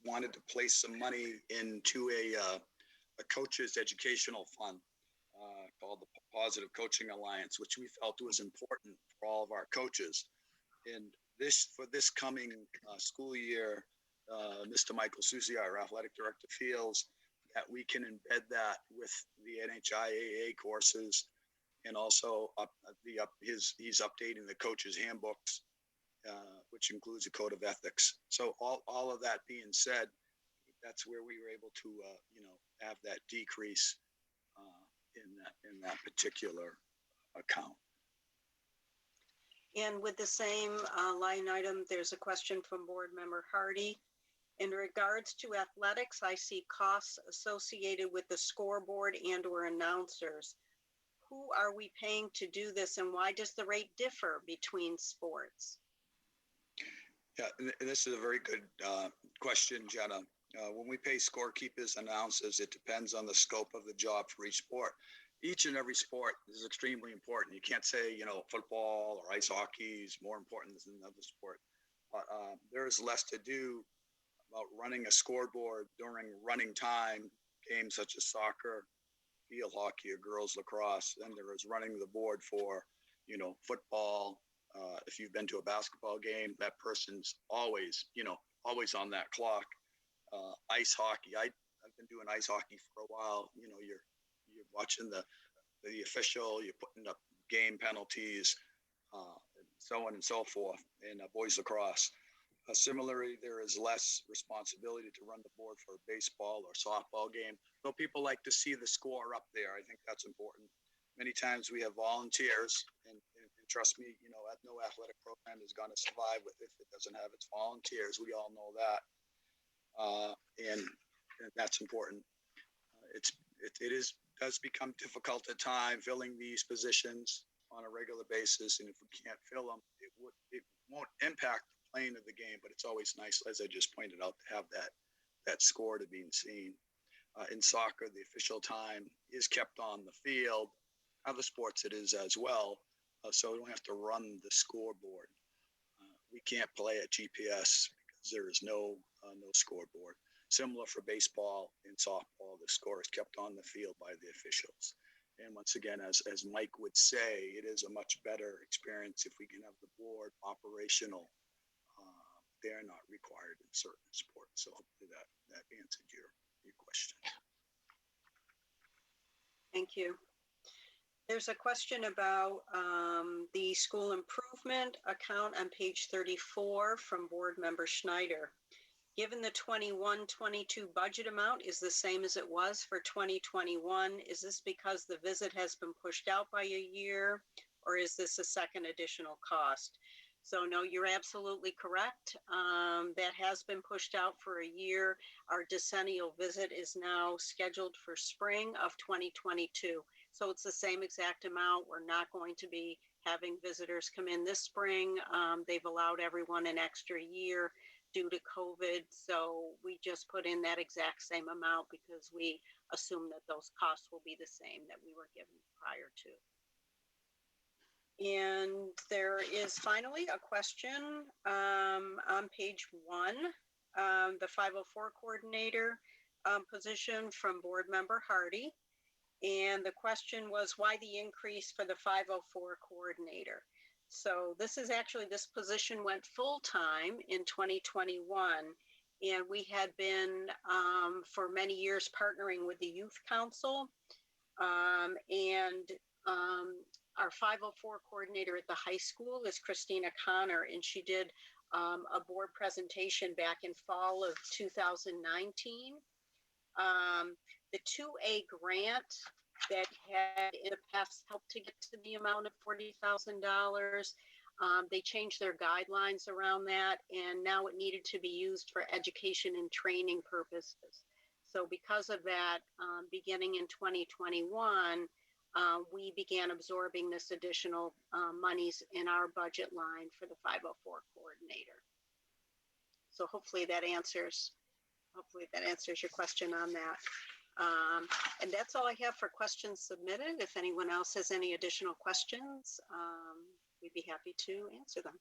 wanted to place some money into a coach's educational fund called the Positive Coaching Alliance, which we felt was important for all of our coaches. And for this coming school year, Mr. Michael Susi, our athletic director, feels that we can embed that with the NHIAA courses, and also he's updating the coaches' handbooks, which includes a code of ethics. So all of that being said, that's where we were able to have that decrease in that particular account. And with the same line item, there's a question from board member Hardy. In regards to athletics, I see costs associated with the scoreboard and/or announcers. Who are we paying to do this, and why does the rate differ between sports? Yeah, and this is a very good question, Jenna. When we pay scorekeepers, announcers, it depends on the scope of the job for each sport. Each and every sport is extremely important. You can't say, football or ice hockey is more important than another sport. But there is less to do about running a scoreboard during running time, games such as soccer, field hockey, or girls lacrosse, than there is running the board for, football. If you've been to a basketball game, that person's always on that clock. Ice hockey, I've been doing ice hockey for a while. You're watching the official, you're putting up game penalties, and so on and so forth. And boys lacrosse. Similarly, there is less responsibility to run the board for a baseball or softball game, though people like to see the score up there. I think that's important. Many times we have volunteers, and trust me, no athletic program is going to survive if it doesn't have its volunteers. We all know that, and that's important. It does become difficult at times filling these positions on a regular basis, and if we can't fill them, it won't impact the playing of the game. But it's always nice, as I just pointed out, to have that score to be seen. In soccer, the official time is kept on the field. Other sports it is as well, so we don't have to run the scoreboard. We can't play at GPS because there is no scoreboard. Similar for baseball and softball, the score is kept on the field by the officials. And once again, as Mike would say, it is a much better experience if we can have the board operational. They're not required in certain sports. So hopefully that answered your question. Thank you. There's a question about the school improvement account on page 34 from board member Schneider. Given the 21-22 budget amount is the same as it was for 2021, is this because the visit has been pushed out by a year, or is this a second additional cost? So no, you're absolutely correct. That has been pushed out for a year. Our decennial visit is now scheduled for spring of 2022. So it's the same exact amount. We're not going to be having visitors come in this spring. They've allowed everyone an extra year due to COVID. So we just put in that exact same amount because we assume that those costs will be the same that we were given prior to. And there is finally a question on page 1. The 504 coordinator position from Board Member Hardy. And the question was why the increase for the 504 coordinator? So this position went full-time in 2021. And we had been for many years partnering with the Youth Council. Our 504 coordinator at the high school is Christina Connor, and she did a board presentation back in fall of 2019. The 2A grant that had in the past helped to get to the amount of $40,000. They changed their guidelines around that, and now it needed to be used for education and training purposes. So because of that, beginning in 2021, we began absorbing this additional monies in our budget line for the 504 coordinator. So hopefully that answers your question on that. And that's all I have for questions submitted. If anyone else has any additional questions, we'd be happy to answer them.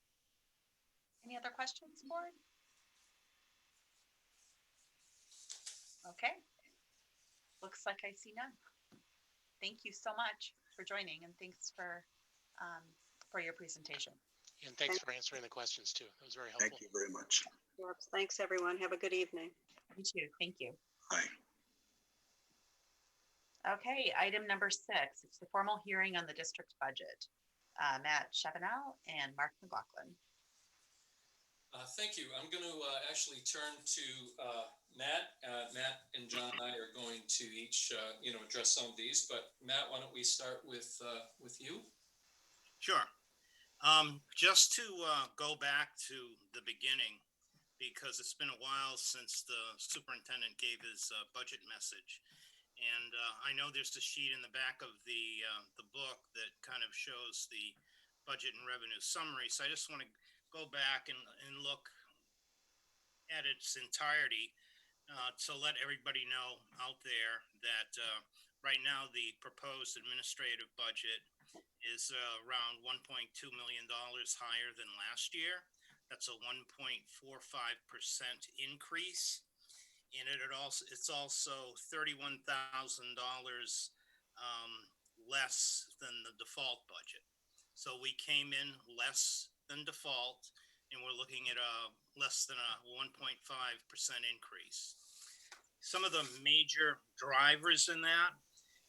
Any other questions, board? Okay. Looks like I see none. Thank you so much for joining, and thanks for your presentation. And thanks for answering the questions too. That was very helpful. Thank you very much. Thanks, everyone. Have a good evening. You too. Thank you. Bye. Okay, item number 6. It's the formal hearing on the district budget. Matt Chavanel and Mark McLaughlin. Thank you. I'm going to actually turn to Matt. Matt and John and I are going to each, address some of these. But Matt, why don't we start with you? Sure. Just to go back to the beginning, because it's been a while since the superintendent gave his budget message. And I know there's a sheet in the back of the book that kind of shows the budget and revenue summary. So I just want to go back and look at its entirety to let everybody know out there that right now the proposed administrative budget is around $1.2 million higher than last year. That's a 1.45% increase. And it's also $31,000 less than the default budget. So we came in less than default, and we're looking at less than a 1.5% increase. Some of the major drivers in that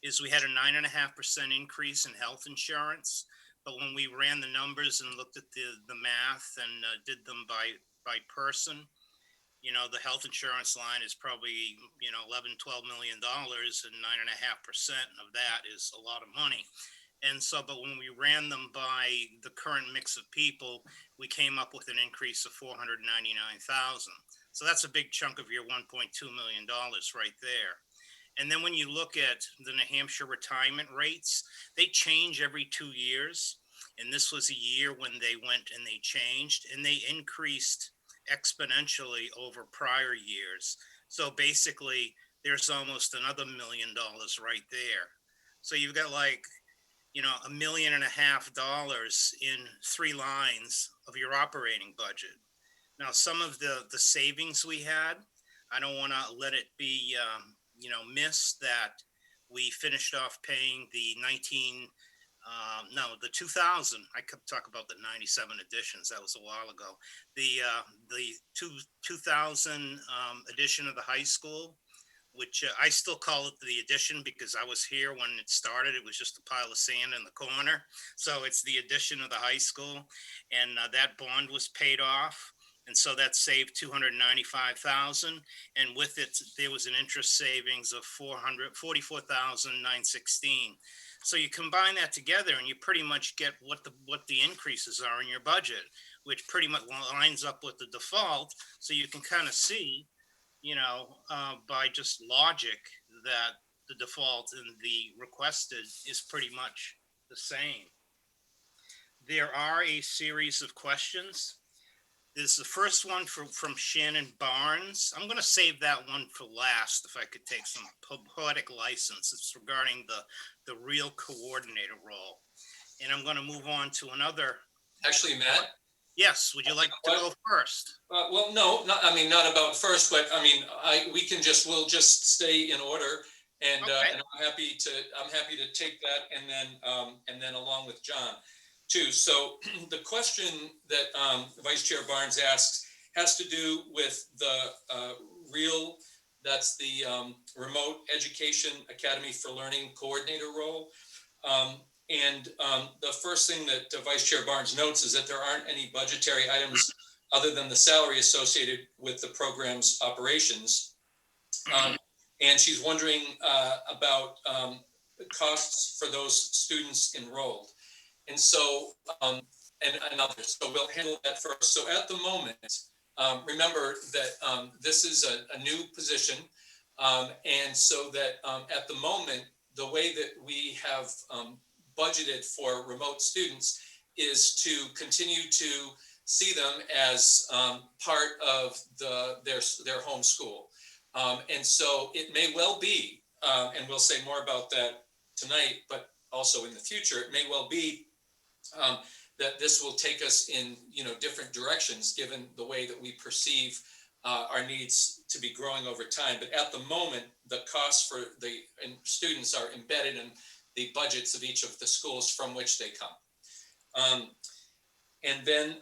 is we had a 9.5% increase in health insurance, but when we ran the numbers and looked at the math and did them by person, the health insurance line is probably, $11, $12 million, and 9.5% of that is a lot of money. And so, but when we ran them by the current mix of people, we came up with an increase of $499,000. So that's a big chunk of your $1.2 million right there. And then when you look at the New Hampshire retirement rates, they change every 2 years. And this was a year when they went and they changed, and they increased exponentially over prior years. So basically, there's almost another $1 million right there. So you've got like, $1.5 million in 3 lines of your operating budget. Now, some of the savings we had, I don't want to let it be, missed that we finished off paying the 2000. I could talk about the 97 editions. That was a while ago. The 2000 edition of the high school, which I still call it the edition because I was here when it started. It was just a pile of sand in the corner. So it's the edition of the high school. And that bond was paid off. And so that saved $295,000. And with it, there was an interest savings of $44,916. So you combine that together and you pretty much get what the increases are in your budget, which pretty much lines up with the default. So you can kind of see, by just logic, that the default and the requested is pretty much the same. There are a series of questions. This is the first one from Shannon Barnes. I'm going to save that one for last, if I could take some poetic license. It's regarding the real coordinator role. And I'm going to move on to another. Actually, Matt, Yes, would you like to go first? Well, no, not about first, but we'll just stay in order. And, Okay. and I'm happy to take that and then along with John too. So the question that Vice Chair Barnes asks has to do with the real, that's the Remote Education Academy for Learning Coordinator role. The first thing that Vice Chair Barnes notes is that there aren't any budgetary items other than the salary associated with the program's operations. And she's wondering about the costs for those students enrolled. And so, and others. So we'll handle that first. So at the moment, remember that this is a new position. And so that at the moment, the way that we have budgeted for remote students is to continue to see them as part of their home school. And so it may well be, and we'll say more about that tonight, but also in the future, it may well be that this will take us in different directions given the way that we perceive our needs to be growing over time. But at the moment, the costs for the students are embedded in the budgets of each of the schools from which they come. And then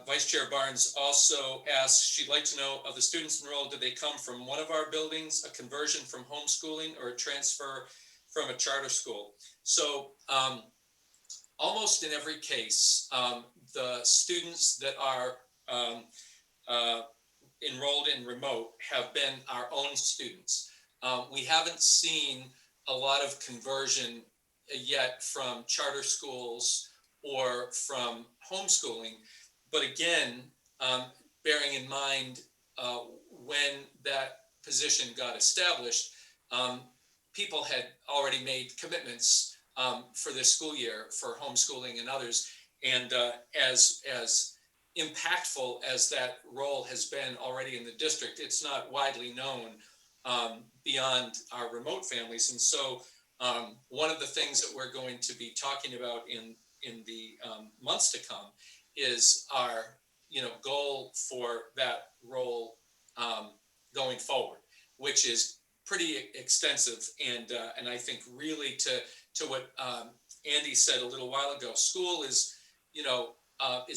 Vice Chair Barnes also asks, she'd like to know, of the students enrolled, do they come from one of our buildings, a conversion from homeschooling, or a transfer from a charter school? So almost in every case, the students that are enrolled in remote have been our own students. We haven't seen a lot of conversion yet from charter schools or from homeschooling. But again, bearing in mind when that position got established, people had already made commitments for this school year for homeschooling and others. And as impactful as that role has been already in the district, it's not widely known beyond our remote families. And so one of the things that we're going to be talking about in the months to come is our goal for that role going forward, which is pretty extensive. And I think really to what Andy said a little while ago, school is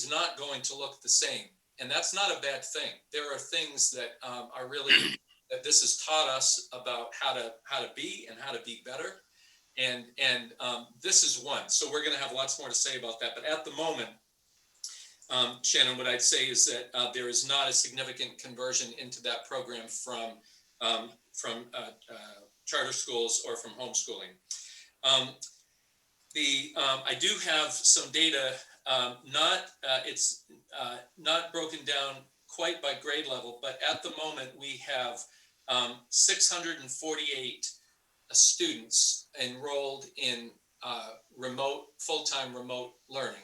not going to look the same. And that's not a bad thing. There are things that are really that this has taught us about how to be and how to be better. And this is one. So we're going to have lots more to say about that. But at the moment, Shannon, what I'd say is that there is not a significant conversion into that program from charter schools or from homeschooling. I do have some data. It's not broken down quite by grade level, but at the moment we have 648 students enrolled in full-time remote learning.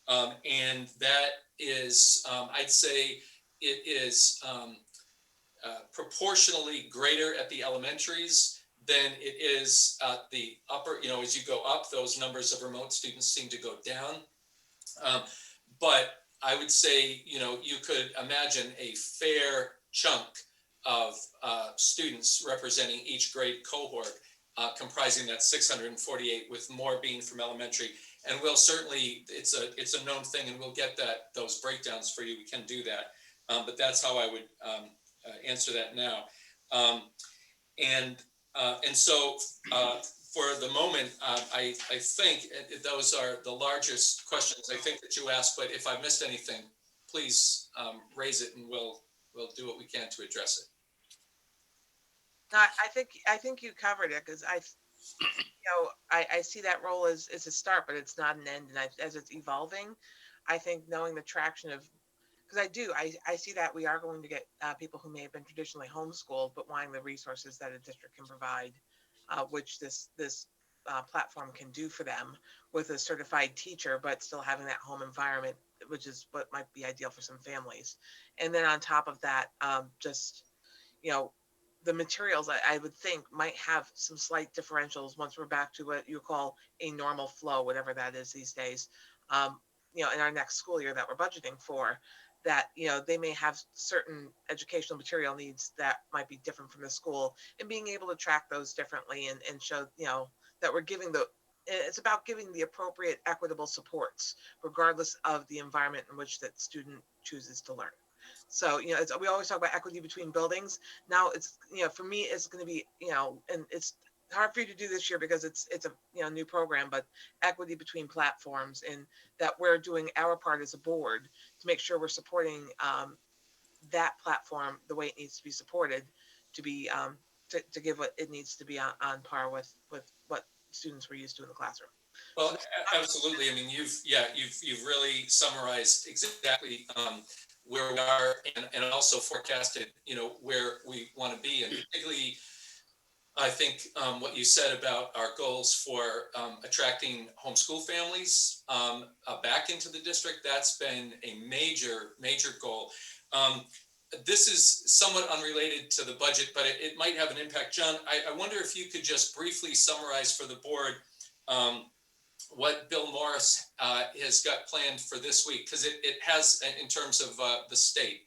And that is, I'd say it is proportionally greater at the elementaries than it is at the upper, as you go up, those numbers of remote students seem to go down. But I would say, you could imagine a fair chunk of students representing each grade cohort comprising that 648, with more being from elementary. And we'll certainly, it's a known thing, and we'll get those breakdowns for you. We can do that. But that's how I would answer that now. And so for the moment, I think those are the largest questions I think that you asked. But if I missed anything, please raise it, and we'll do what we can to address it. No, I think you covered it, because I see that role as a start, but it's not an end. And as it's evolving, I think knowing the traction of, because I see that we are going to get people who may have been traditionally homeschooled, but wanting the resources that a district can provide, which this platform can do for them with a certified teacher, but still having that home environment, which is what might be ideal for some families. And then on top of that, just, the materials I would think might have some slight differentials once we're back to what you call a normal flow, whatever that is these days. in our next school year that we're budgeting for, that, they may have certain educational material needs that might be different from the school, and being able to track those differently and show, that we're giving it's about giving the appropriate equitable supports, regardless of the environment in which that student chooses to learn. So, we always talk about equity between buildings. Now it's, for me, it's going to be, and it's hard for you to do this year because it's a, new program, but equity between platforms, and that we're doing our part as a board to make sure we're supporting that platform the way it needs to be supported, to be, to give what it needs to be on par with what students were used to in the classroom. Well, absolutely. I mean, you've really summarized exactly where we are, and also forecasted, where we want to be, and particularly, I think what you said about our goals for attracting homeschool families back into the district, that's been a major goal. This is somewhat unrelated to the budget, but it might have an impact. John, I wonder if you could just briefly summarize for the board what Bill Morris has got planned for this week, because it has, in terms of the state,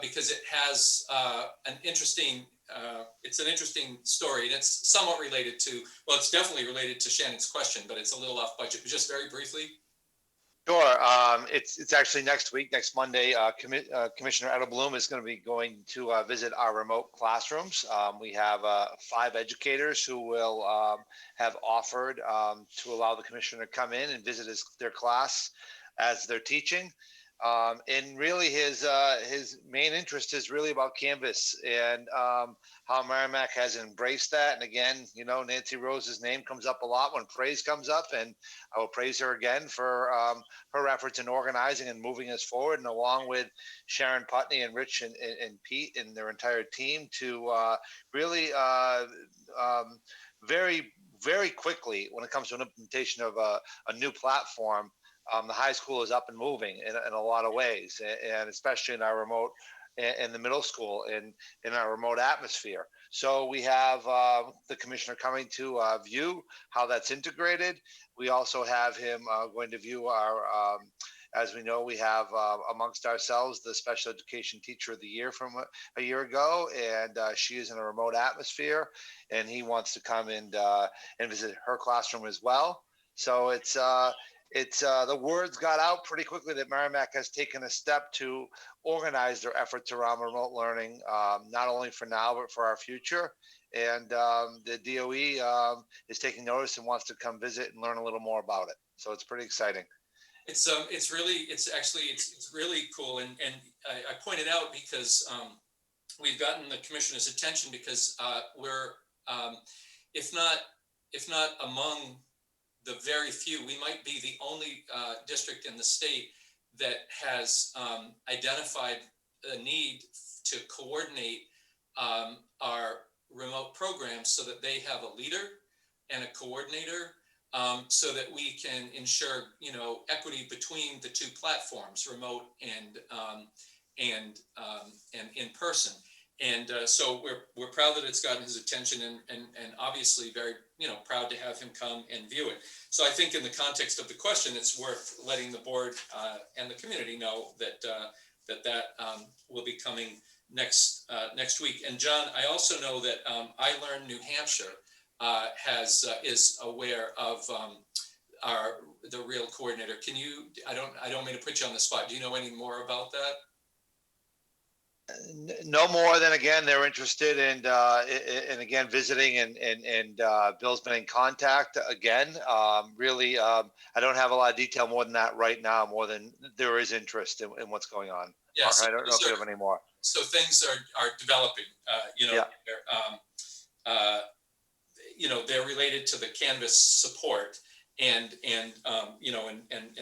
because it has it's an interesting story, and it's somewhat related to, well, it's definitely related to Shannon's question, but it's a little off budget. But just very briefly. Sure. It's actually next week, next Monday. Commissioner Edelblum is going to be going to visit our remote classrooms. We have 5 educators who will have offered to allow the commissioner to come in and visit their class as they're teaching. And really his main interest is really about Canvas and how Merrimack has embraced that. And again, Nancy Rose's name comes up a lot when praise comes up, and I will praise her again for her efforts in organizing and moving us forward, and along with Sharon Putney and Rich and Pete and their entire team to really very, very quickly, when it comes to an implementation of a new platform, the high school is up and moving in a lot of ways, and especially in our remote, in the middle school, and in our remote atmosphere. So we have the commissioner coming to view how that's integrated. We also have him going to view our, as we know, we have amongst ourselves the special education teacher of the year from a year ago, and she is in a remote atmosphere, and he wants to come and visit her classroom as well. So it's the words got out pretty quickly that Merrimack has taken a step to organize their efforts around remote learning, not only for now, but for our future. And the DOE is taking notice and wants to come visit and learn a little more about it. So it's pretty exciting. It's really cool. And I pointed out because we've gotten the commissioner's attention because we're, if not among the very few, we might be the only district in the state that has identified a need to coordinate our remote programs so that they have a leader and a coordinator, so that we can ensure, equity between the two platforms, remote and in person. And so we're proud that it's gotten his attention, and obviously very, proud to have him come and view it. So I think in the context of the question, it's worth letting the board and the community know that that will be coming next week. And John, I also know that I Learn New Hampshire is aware of the real coordinator. Can you? I don't mean to put you on the spot. Do you know any more about that? No more than, again, they're interested in and again visiting, and Bill's been in contact again. Really, I don't have a lot of detail more than that right now. More than there is interest in what's going on. Yes, I don't know if you have any more. So things are developing. Yeah. They're related to the Canvas support, and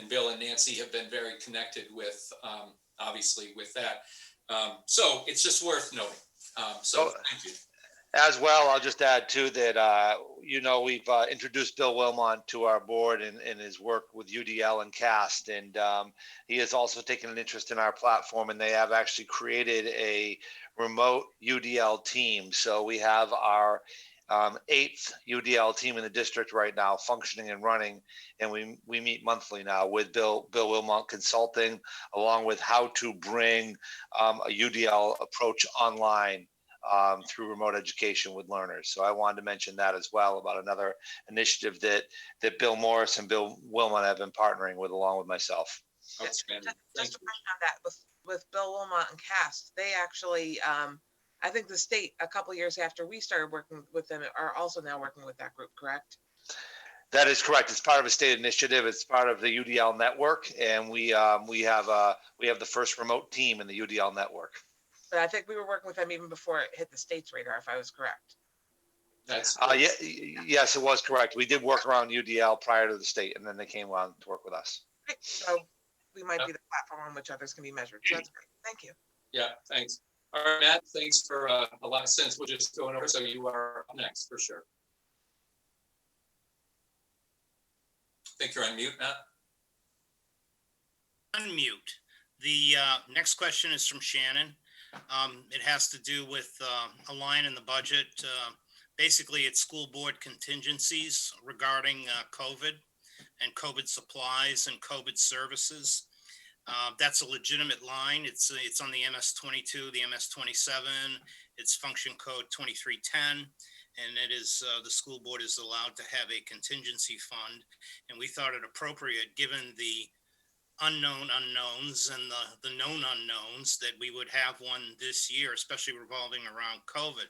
Bill and Nancy have been very connected with, obviously, with that. So it's just worth noting. Thank you. As well, I'll just add too that we've introduced Bill Wilmont to our board in his work with UDL and CAST, and he has also taken an interest in our platform, and they have actually created a remote UDL team. So we have our 8th UDL team in the district right now, functioning and running, and we meet monthly now with Bill Wilmot Consulting, along with how to bring a UDL approach online through remote education with learners. So I wanted to mention that as well, about another initiative that Bill Morris and Bill Wilmot have been partnering with, along with myself. Outstanding. Just a question on that with Bill Wilmot and CAST, they actually, I think the state, a couple years after we started working with them, are also now working with that group, correct? That is correct. It's part of a state initiative. It's part of the UDL network, and we have the first remote team in the UDL network. But I think we were working with them even before it hit the state's radar, if I was correct. That's yes, it was correct. We did work around UDL prior to the state, and then they came on to work with us. Great. So we might be the platform on which others can be measured. So that's great. Thank you. Yeah, thanks. All right, Matt, thanks for a lot of sense. We're just going over, so you are up next for sure. I think you're on mute, Matt. Unmute. The next question is from Shannon. It has to do with a line in the budget. Basically, it's school board contingencies regarding COVID and COVID supplies and COVID services. That's a legitimate line. It's on the MS-22, the MS-27. It's function code 2310, and it is the school board is allowed to have a contingency fund. And we thought it appropriate, given the unknown unknowns and the known unknowns, that we would have one this year, especially revolving around COVID.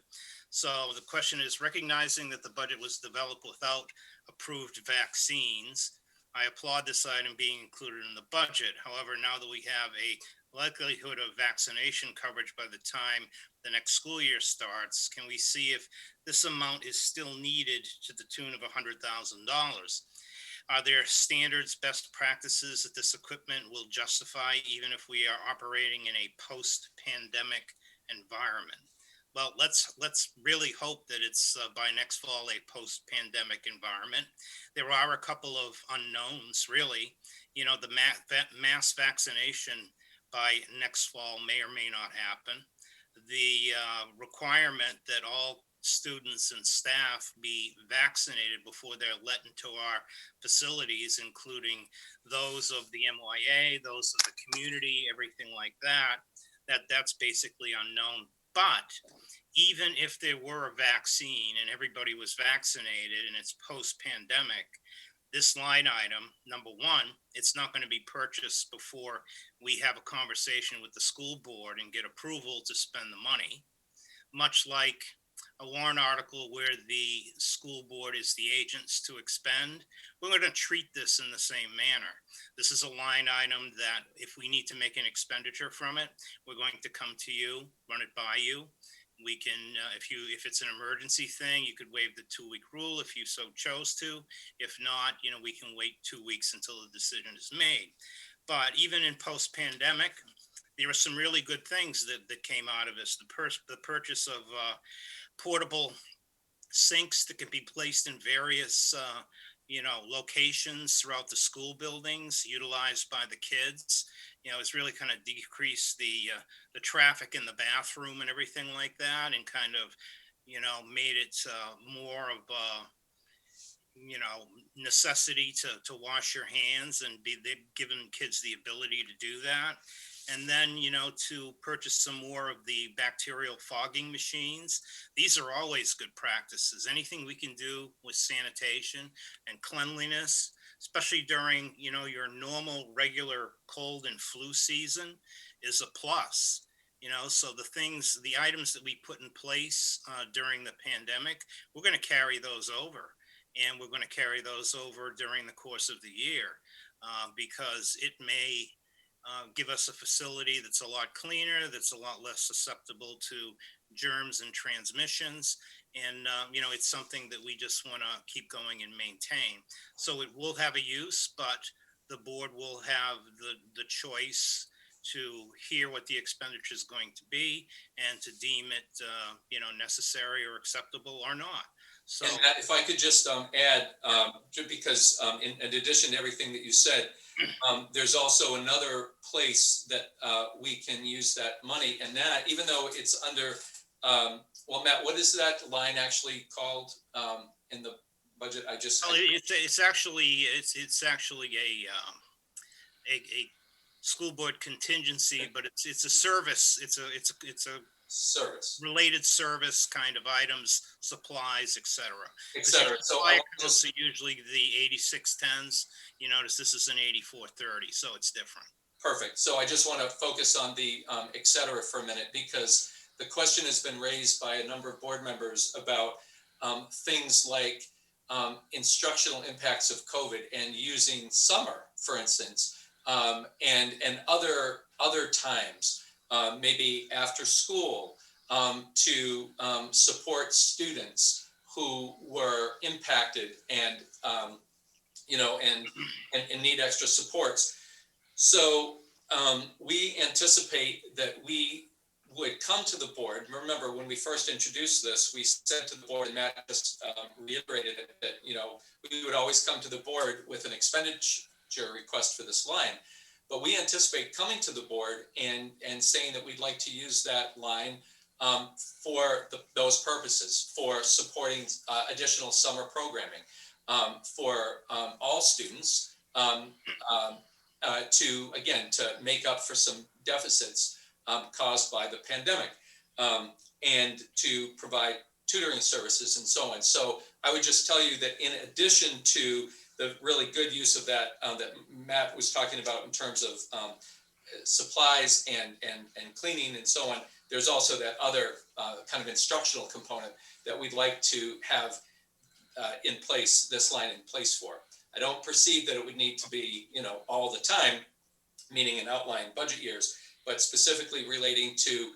So the question is, recognizing that the budget was developed without approved vaccines, I applaud this item being included in the budget. However, now that we have a likelihood of vaccination coverage by the time the next school year starts, can we see if this amount is still needed to the tune of $100,000? Are there standards, best practices that this equipment will justify, even if we are operating in a post-pandemic environment? Well, let's really hope that it's by next fall a post-pandemic environment. There are a couple of unknowns, really. You know, the mass vaccination by next fall may or may not happen. The requirement that all students and staff be vaccinated before they're let into our facilities, including those of the MYA, those of the community, everything like that's basically unknown. But even if there were a vaccine and everybody was vaccinated and it's post-pandemic, this line item, number one, it's not going to be purchased before we have a conversation with the school board and get approval to spend the money, much like a warrant article where the school board is the agents to expend. We're going to treat this in the same manner. This is a line item that if we need to make an expenditure from it, we're going to come to you, run it by you. We can, if it's an emergency thing, you could waive the 2-week rule if you so chose to. If not, we can wait 2 weeks until the decision is made. But even in post-pandemic, there are some really good things that came out of this. The purchase of portable sinks that can be placed in various locations throughout the school buildings, utilized by the kids. It's really kind of decreased the traffic in the bathroom and everything like that, and kind of made it more of a necessity to wash your hands, and they've given kids the ability to do that. And then, to purchase some more of the bacterial fogging machines. These are always good practices. Anything we can do with sanitation and cleanliness, especially during, your normal, regular cold and flu season, is a plus. So the items that we put in place during the pandemic, we're going to carry those over. And we're going to carry those over during the course of the year because it may give us a facility that's a lot cleaner, that's a lot less susceptible to germs and transmissions. And, it's something that we just want to keep going and maintain. So it will have a use, but the board will have the choice to hear what the expenditure is going to be and to deem it, necessary or acceptable or not. So, and Matt, if I could just add, just because in addition to everything that you said, there's also another place that we can use that money, and that, even though it's under Well, Matt, what is that line actually called in the budget? Well, it's actually a school board contingency, but it's a service. It's a service related service kind of items, supplies, etc. etc. So I just are usually the 8610s. You notice this is an 8430, so it's different. Perfect. So I just want to focus on the et cetera for a minute, because the question has been raised by a number of board members about things like instructional impacts of COVID and using summer, for instance, and other times, maybe after school, to support students who were impacted and and need extra supports. So we anticipate that we would come to the board. Remember, when we first introduced this, we said to the board, and Matt just reiterated it, that we would always come to the board with an expenditure request for this line. But we anticipate coming to the board and saying that we'd like to use that line for those purposes, for supporting additional summer programming for all students, to make up for some deficits caused by the pandemic, and to provide tutoring services and so on. So I would just tell you that in addition to the really good use of that that Matt was talking about in terms of supplies and cleaning and so on, there's also that other kind of instructional component that we'd like to have in place, this line in place for. I don't perceive that it would need to be, all the time, meaning in outlying budget years, but specifically relating to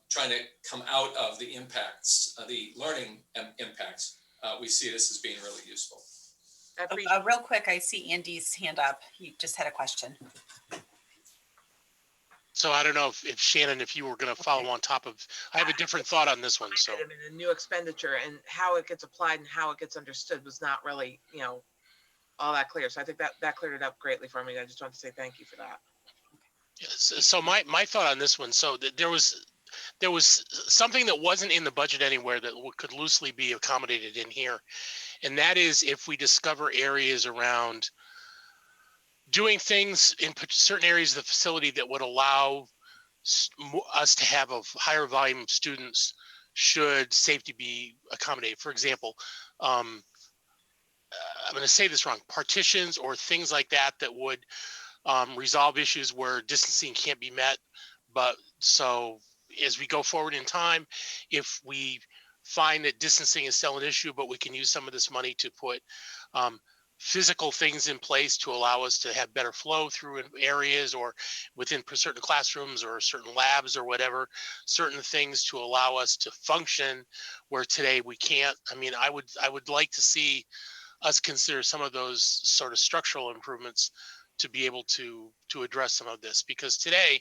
trying to come out of the impacts, the learning impacts. We see this as being really useful. Real quick, I see Andy's hand up. He just had a question. So I don't know if Shannon, if you were going to follow on top of, I have a different thought on this one. So I mean, the new expenditure and how it gets applied and how it gets understood was not really, all that clear. So I think that cleared it up greatly for me. I just want to say thank you for that. Yes. So my thought on this one. So there was something that wasn't in the budget anywhere that could loosely be accommodated in here, and that is if we discover areas around doing things in certain areas of the facility that would allow us to have a higher volume of students should safety be accommodated. For example, I'm going to say this wrong, partitions or things like that would resolve issues where distancing can't be met. But so as we go forward in time, if we find that distancing is still an issue, but we can use some of this money to put physical things in place to allow us to have better flow through areas or within certain classrooms or certain labs or whatever, certain things to allow us to function where today we can't. I mean, I would like to see us consider some of those sort of structural improvements to be able to address some of this, because today,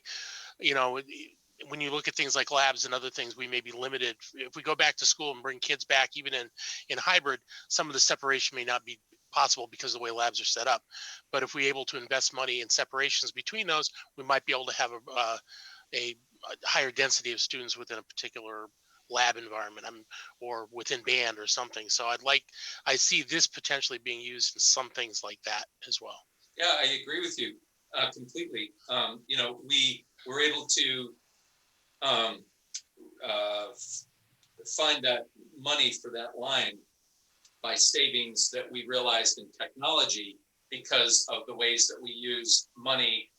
when you look at things like labs and other things, we may be limited. If we go back to school and bring kids back, even in hybrid, some of the separation may not be possible because of the way labs are set up. But if we're able to invest money in separations between those, we might be able to have a higher density of students within a particular lab environment or within band or something. So I see this potentially being used in some things like that as well. Yeah, I agree with you completely. We were able to find that money for that line by savings that we realized in technology because of the ways that we use money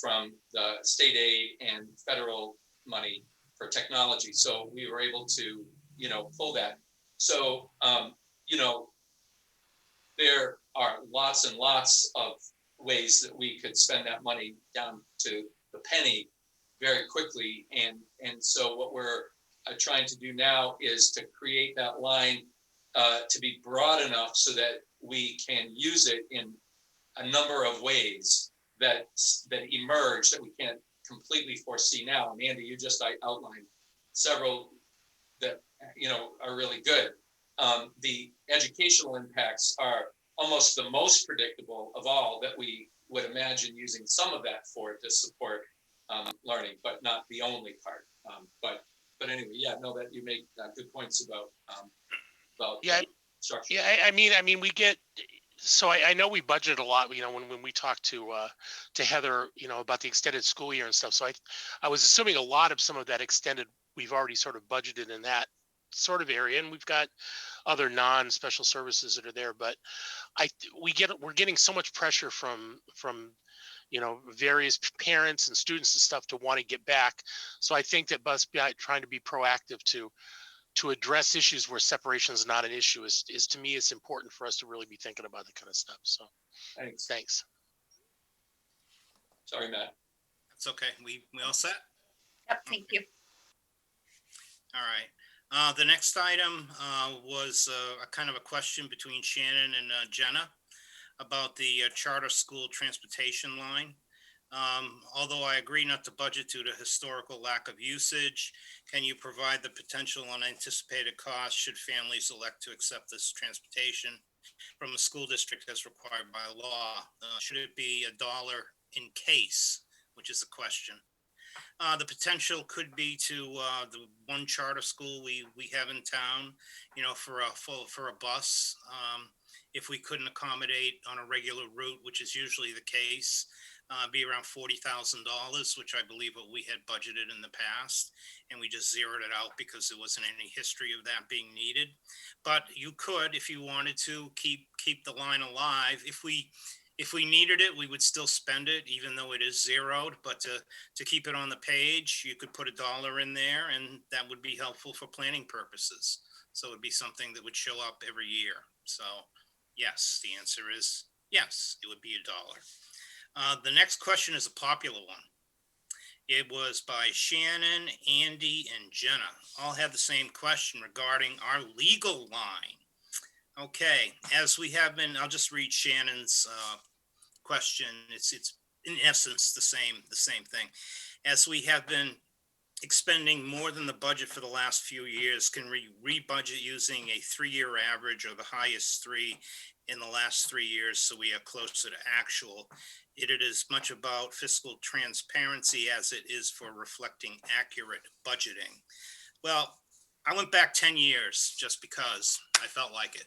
from the state aid and federal money for technology. So we were able to, pull that. So, there are lots and lots of ways that we could spend that money down to the penny very quickly. And so what we're trying to do now is to create that line to be broad enough so that we can use it in a number of ways that emerge that we can't completely foresee now. And Andy, you just outlined several that are really good. The educational impacts are almost the most predictable of all that we would imagine using some of that for to support learning, but not the only part. But But anyway, yeah, no, that you make good points about Yeah, structure. yeah. I mean, we get. So I know we budget a lot, you know, when we talk to Heather, you know, about the extended school year and stuff. So I was assuming a lot of some of that extended, we've already sort of budgeted in that sort of area, and we've got other non-special services that are there. But we're getting so much pressure from you know, various parents and students and stuff to want to get back. So I think that must be trying to be proactive to address issues where separation is not an issue is to me, it's important for us to really be thinking about that kind of stuff. So thanks. Sorry, Matt. That's okay. We all set? Yep, thank you. All right. The next item was a kind of a question between Shannon and Jenna about the charter school transportation line. Although I agree not to budget due to historical lack of usage, can you provide the potential unanticipated costs should families elect to accept this transportation from a school district as required by law? Should it be $1 in case, which is the question. The potential could be to the one charter school we have in town, you know, for a bus. If we couldn't accommodate on a regular route, which is usually the case, be around $40,000, which I believe what we had budgeted in the past, and we just zeroed it out because there wasn't any history of that being needed. But you could, if you wanted to, keep the line alive. If we needed it, we would still spend it, even though it is zeroed. But to keep it on the page, you could put $1 in there, and that would be helpful for planning purposes. So it'd be something that would show up every year. So yes, the answer is yes, it would be $1. The next question is a popular one. It was by Shannon, Andy, and Jenna. All had the same question regarding our legal line. Okay, as we have been, I'll just read Shannon's question. It's in essence the same thing. As we have been expending more than the budget for the last few years, can we re-budget using a 3-year average or the highest 3 in the last 3 years so we are closer to actual? It is much about fiscal transparency as it is for reflecting accurate budgeting. Well, I went back 10 years just because I felt like it.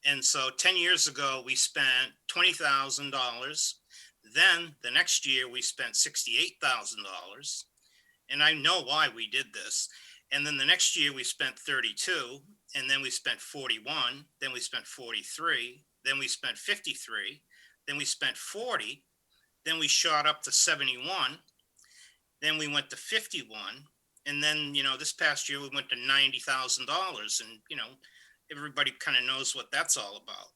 And so 10 years ago, we spent $20,000. Then the next year, we spent $68,000. And I know why we did this. And then the next year, we spent 32. And then we spent 41. Then we spent 43. Then we spent 53. Then we spent 40. Then we shot up to 71. Then we went to 51. And then, you know, this past year, we went to $90,000. And, you know, everybody kind of knows what that's all about.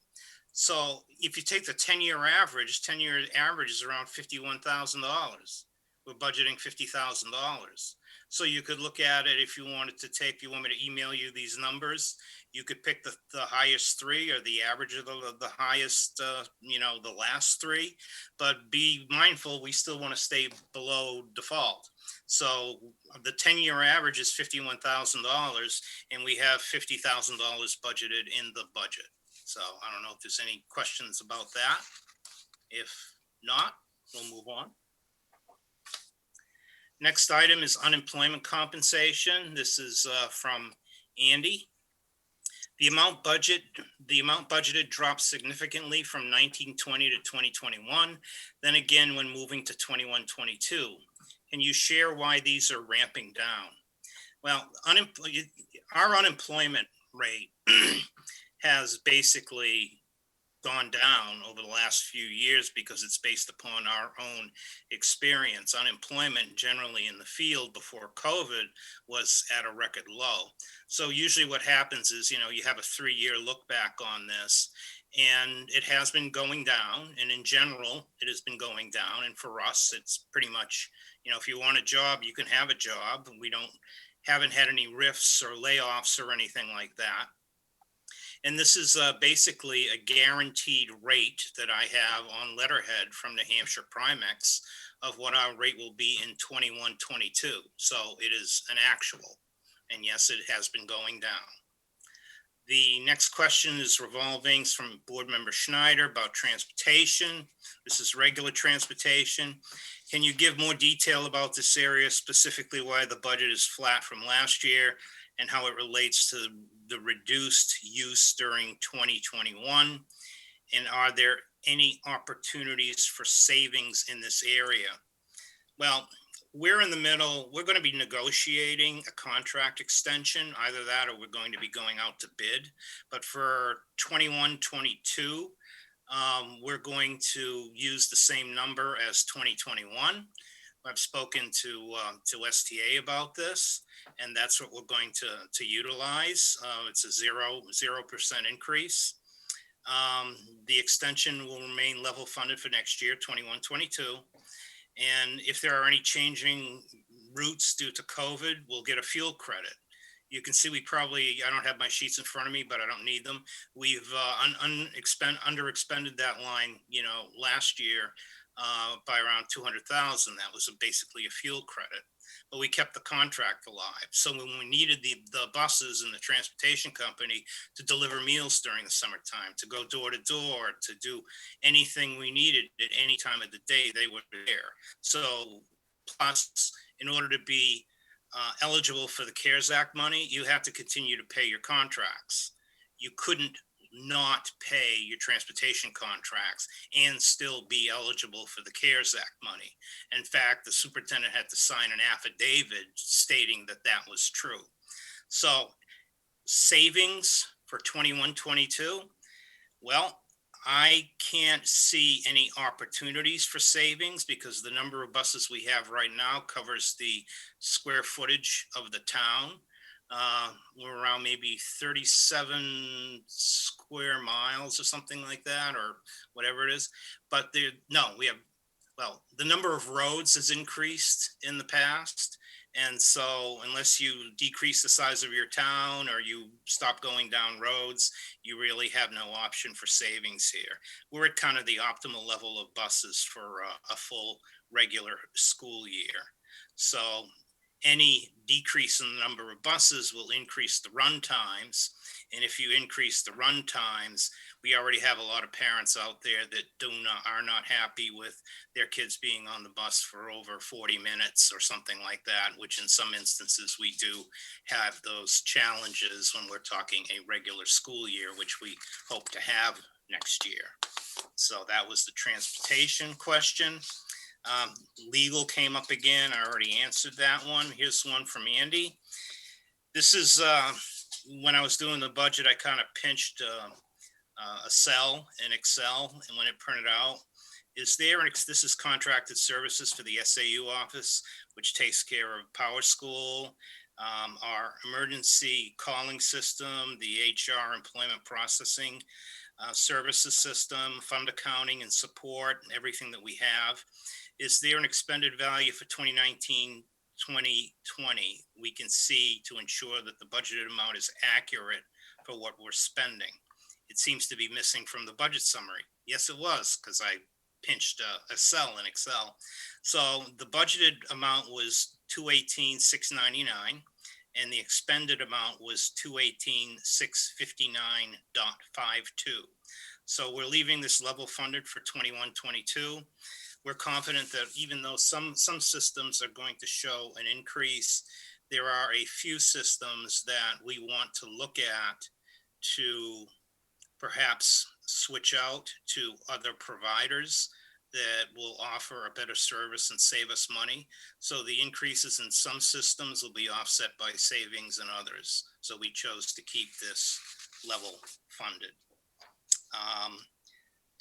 So if you take the 10-year average is around $51,000. We're budgeting $50,000. So you could look at it if you wanted to take, if you want me to email you these numbers, you could pick the highest 3 or the average of the highest, you know, the last 3, but be mindful, we still want to stay below default. So the 10-year average is $51,000 and we have $50,000 budgeted in the budget. So I don't know if there's any questions about that. If not, we'll move on. Next item is unemployment compensation. This is from Andy. The amount budgeted dropped significantly from 1920 to 2021. Then again, when moving to 21-22. Can you share why these are ramping down? Well, our unemployment rate has basically gone down over the last few years because it's based upon our own experience. Unemployment generally in the field before COVID was at a record low. So usually what happens is, you know, you have a 3-year look back on this, and it has been going down. And in general, it has been going down. And for us, it's pretty much, you know, if you want a job, you can have a job. We haven't had any rifts or layoffs or anything like that. And this is basically a guaranteed rate that I have on letterhead from New Hampshire Primex of what our rate will be in 21-22. So it is an actual. And yes, it has been going down. The next question is revolving from Board Member Schneider about transportation. This is regular transportation. Can you give more detail about this area, specifically why the budget is flat from last year and how it relates to the reduced use during 2021? And are there any opportunities for savings in this area? Well, we're in the middle. We're going to be negotiating a contract extension, either that or we're going to be going out to bid. But for 21-22, we're going to use the same number as 2021. I've spoken to STA about this, and that's what we're going to utilize. It's a 0% increase. The extension will remain level funded for next year, 21-22. And if there are any changing routes due to COVID, we'll get a fuel credit. You can see I don't have my sheets in front of me, but I don't need them. We've underexpended that line, last year by around 200,000. That was basically a fuel credit, but we kept the contract alive. So when we needed the buses and the transportation company to deliver meals during the summertime, to go door to door, to do anything we needed at any time of the day, they were there. So plus, in order to be eligible for the CARES Act money, you have to continue to pay your contracts. You couldn't not pay your transportation contracts and still be eligible for the CARES Act money. In fact, the superintendent had to sign an affidavit stating that that was true. So savings for 21-22, well, I can't see any opportunities for savings because the number of buses we have right now covers the square footage of the town. We're around maybe 37 square miles or something like that, or whatever it is. But the number of roads has increased in the past. And so unless you decrease the size of your town or you stop going down roads, you really have no option for savings here. We're at kind of the optimal level of buses for a full regular school year. So any decrease in the number of buses will increase the run times. And if you increase the run times, we already have a lot of parents out there that are not happy with their kids being on the bus for over 40 minutes or something like that, which in some instances we do have those challenges when we're talking a regular school year, which we hope to have next year. So that was the transportation question. Legal came up again. I already answered that one. Here's one from Andy. This is when I was doing the budget, I kind of pinched a cell in Excel, and when it printed out, this is contracted services for the SAU office, which takes care of Power School, our emergency calling system, the HR employment processing services system, fund accounting and support, everything that we have. Is there an expended value for 2019-2020 we can see to ensure that the budgeted amount is accurate for what we're spending? It seems to be missing from the budget summary. Yes, it was, because I pinched a cell in Excel. So the budgeted amount was $218,699, and the expended amount was $218,659.52. So we're leaving this level funded for 21-22. We're confident that even though some systems are going to show an increase, there are a few systems that we want to look at to perhaps switch out to other providers that will offer a better service and save us money. So the increases in some systems will be offset by savings in others. So we chose to keep this level funded.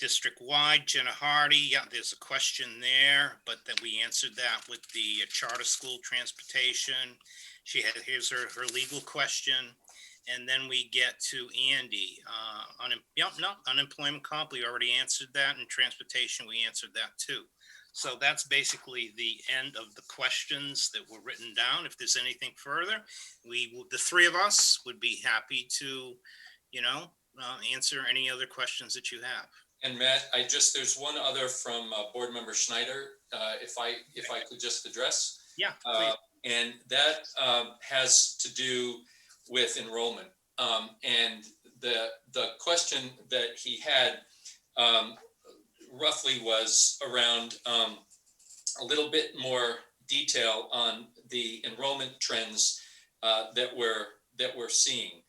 District-wide, Jenna Hardy, yeah, there's a question there, but then we answered that with the charter school transportation. Here's her legal question. And then we get to Andy. Unemployment comp, we already answered that. And transportation, we answered that too. So that's basically the end of the questions that were written down. If there's anything further, the three of us would be happy to, answer any other questions that you have. And Matt, there's one other from Board Member Schneider, if I could just address. Yeah, please. And that has to do with enrollment. And the question that he had roughly was around a little bit more detail on the enrollment trends that we're seeing.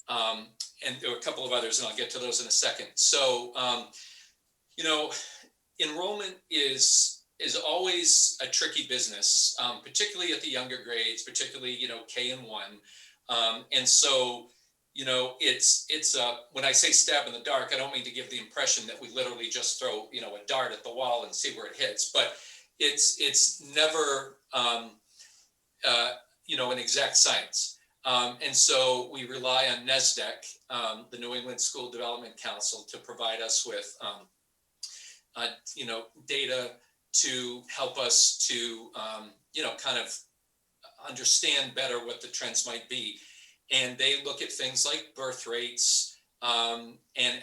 And there were a couple of others, and I'll get to those in a second. So, enrollment is always a tricky business, particularly at the younger grades, particularly, K and 1. And so, it's when I say stab in the dark, I don't mean to give the impression that we literally just throw, a dart at the wall and see where it hits, but it's never, an exact science. And so we rely on NESDEC, the New England School Development Council, to provide us with, data to help us to, kind of understand better what the trends might be. And they look at things like birth rates and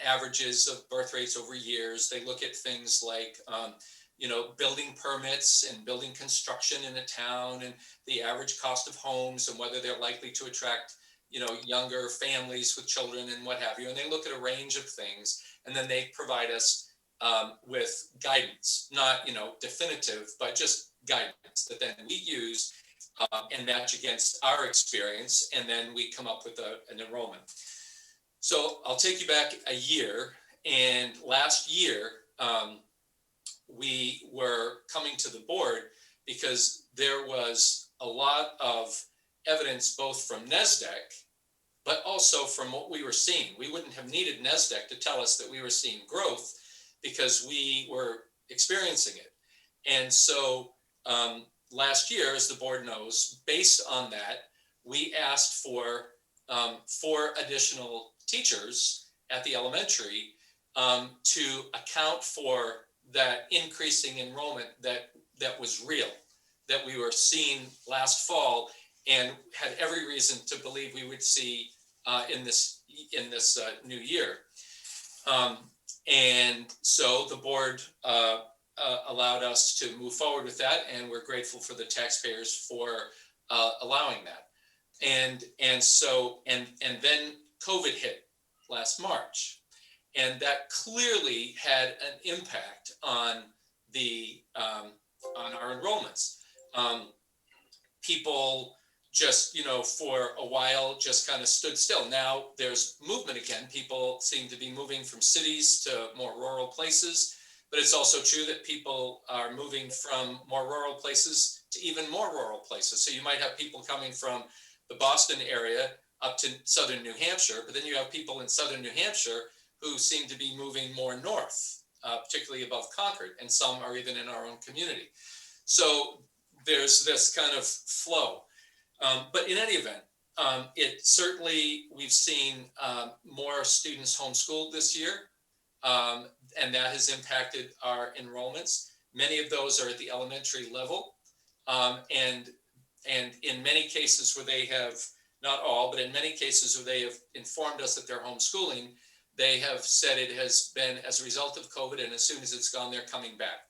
averages of birth rates over years. They look at things like, building permits and building construction in a town and the average cost of homes and whether they're likely to attract, younger families with children and what have you. And they look at a range of things, and then they provide us with guidance, not, definitive, but just guidance that then we use and match against our experience, and then we come up with an enrollment. So I'll take you back a year, and last year we were coming to the board because there was a lot of evidence both from NESDEC, but also from what we were seeing. We wouldn't have needed NESDEC to tell us that we were seeing growth because we were experiencing it. And so last year, as the board knows, based on that, we asked for 4 additional teachers at the elementary to account for that increasing enrollment that was real, that we were seeing last fall and had every reason to believe we would see in this new year. And so the board allowed us to move forward with that, and we're grateful for the taxpayers for allowing that. And so then COVID hit last March, and that clearly had an impact on on our enrollments. People just, for a while just kind of stood still. Now there's movement again. People seem to be moving from cities to more rural places, but it's also true that people are moving from more rural places to even more rural places. So you might have people coming from the Boston area up to southern New Hampshire, but then you have people in southern New Hampshire who seem to be moving more north, particularly above Concord, and some are even in our own community. So there's this kind of flow. But in any event, it certainly, we've seen more students homeschooled this year, and that has impacted our enrollments. Many of those are at the elementary level, and in many cases where they have, not all, but in many cases where they have informed us that they're homeschooling, they have said it has been as a result of COVID, and as soon as it's gone, they're coming back.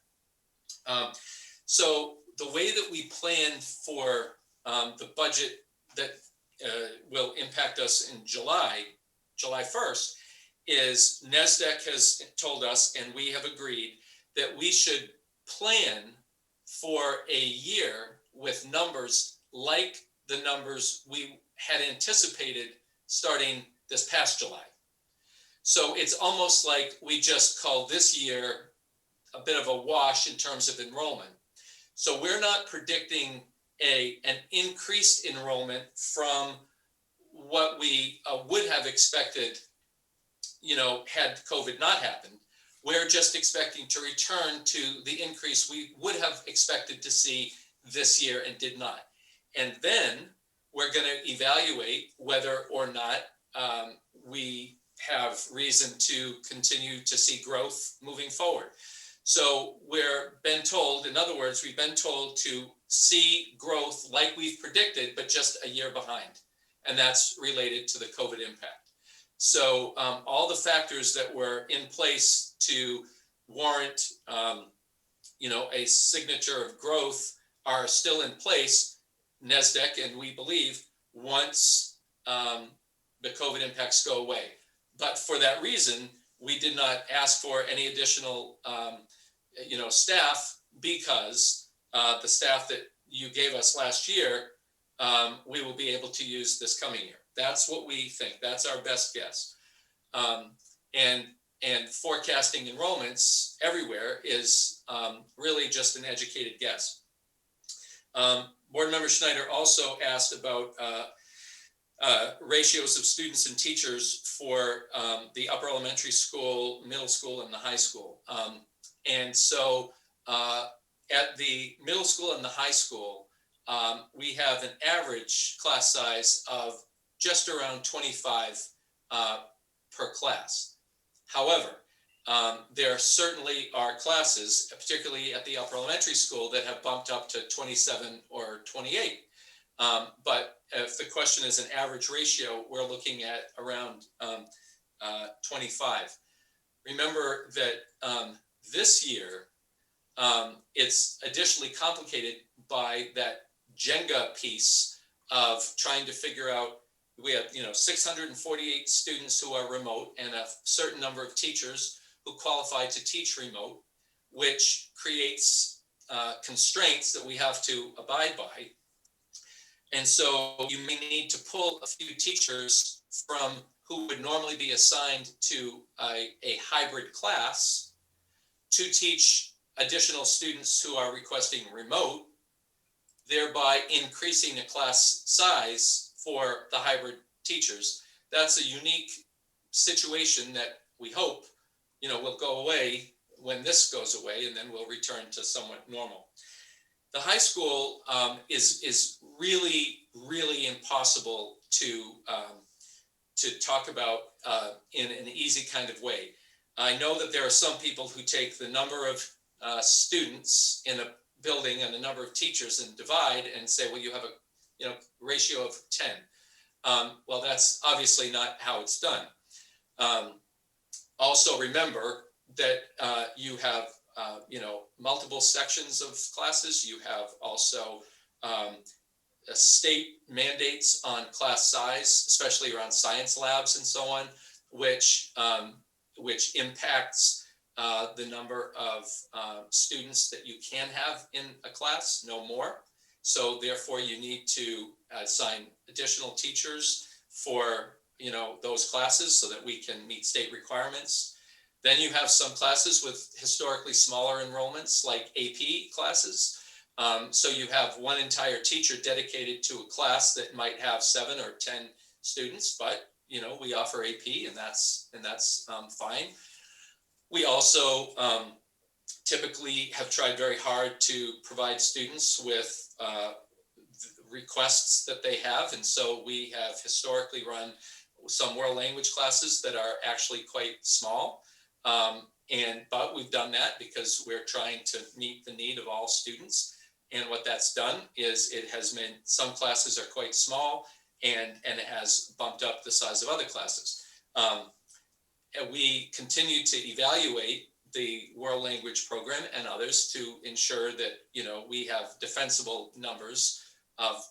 So the way that we planned for the budget that will impact us in July 1st, is NESDEC has told us, and we have agreed, that we should plan for a year with numbers like the numbers we had anticipated starting this past July. So it's almost like we just called this year a bit of a wash in terms of enrollment. So we're not predicting an increased enrollment from what we would have expected, had COVID not happened. We're just expecting to return to the increase we would have expected to see this year and did not. And then we're going to evaluate whether or not we have reason to continue to see growth moving forward. So we're been told, in other words, we've been told to see growth like we've predicted, but just a year behind. And that's related to the COVID impact. So all the factors that were in place to warrant, a signature of growth are still in place, NESDEC, and we believe once the COVID impacts go away. but for that reason, we did not ask for any additional, staff because the staff that you gave us last year, we will be able to use this coming year. That's what we think. That's our best guess. And forecasting enrollments everywhere is really just an educated guess. Board Member Schneider also asked about ratios of students and teachers for the upper elementary school, middle school, and the high school. And so at the middle school and the high school, we have an average class size of just around 25 per class. However, there certainly are classes, particularly at the upper elementary school, that have bumped up to 27 or 28. But if the question is an average ratio, we're looking at around 25. Remember that this year, it's additionally complicated by that Jenga piece of trying to figure out, we have 648 students who are remote and a certain number of teachers who qualify to teach remote, which creates constraints that we have to abide by. And so you may need to pull a few teachers from who would normally be assigned to a hybrid class to teach additional students who are requesting remote, thereby increasing the class size for the hybrid teachers. That's a unique situation that we hope, will go away when this goes away, and then we'll return to somewhat normal. The high school is really, really impossible to talk about in an easy kind of way. I know that there are some people who take the number of students in a building and the number of teachers and divide and say, well, you have a ratio of 10. Well, that's obviously not how it's done. Also remember that you have multiple sections of classes. You have also state mandates on class size, especially around science labs and so on, which impacts the number of students that you can have in a class, no more. So therefore, you need to assign additional teachers for those classes so that we can meet state requirements. Then you have some classes with historically smaller enrollments, like AP classes. So you have one entire teacher dedicated to a class that might have 7 or 10 students, but we offer AP, and that's fine. We also typically have tried very hard to provide students with requests that they have, and so we have historically run some world language classes that are actually quite small. But we've done that because we're trying to meet the need of all students. And what that's done is it has meant some classes are quite small, and it has bumped up the size of other classes. And we continue to evaluate the world language program and others to ensure that we have defensible numbers of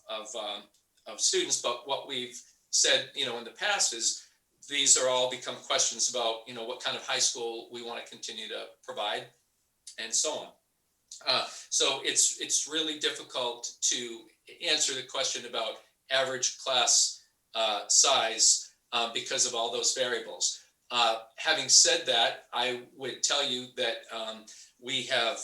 students. But what we've said in the past is these are all become questions about what kind of high school we want to continue to provide, and so on. So it's really difficult to answer the question about average class size because of all those variables. Having said that, I would tell you that we have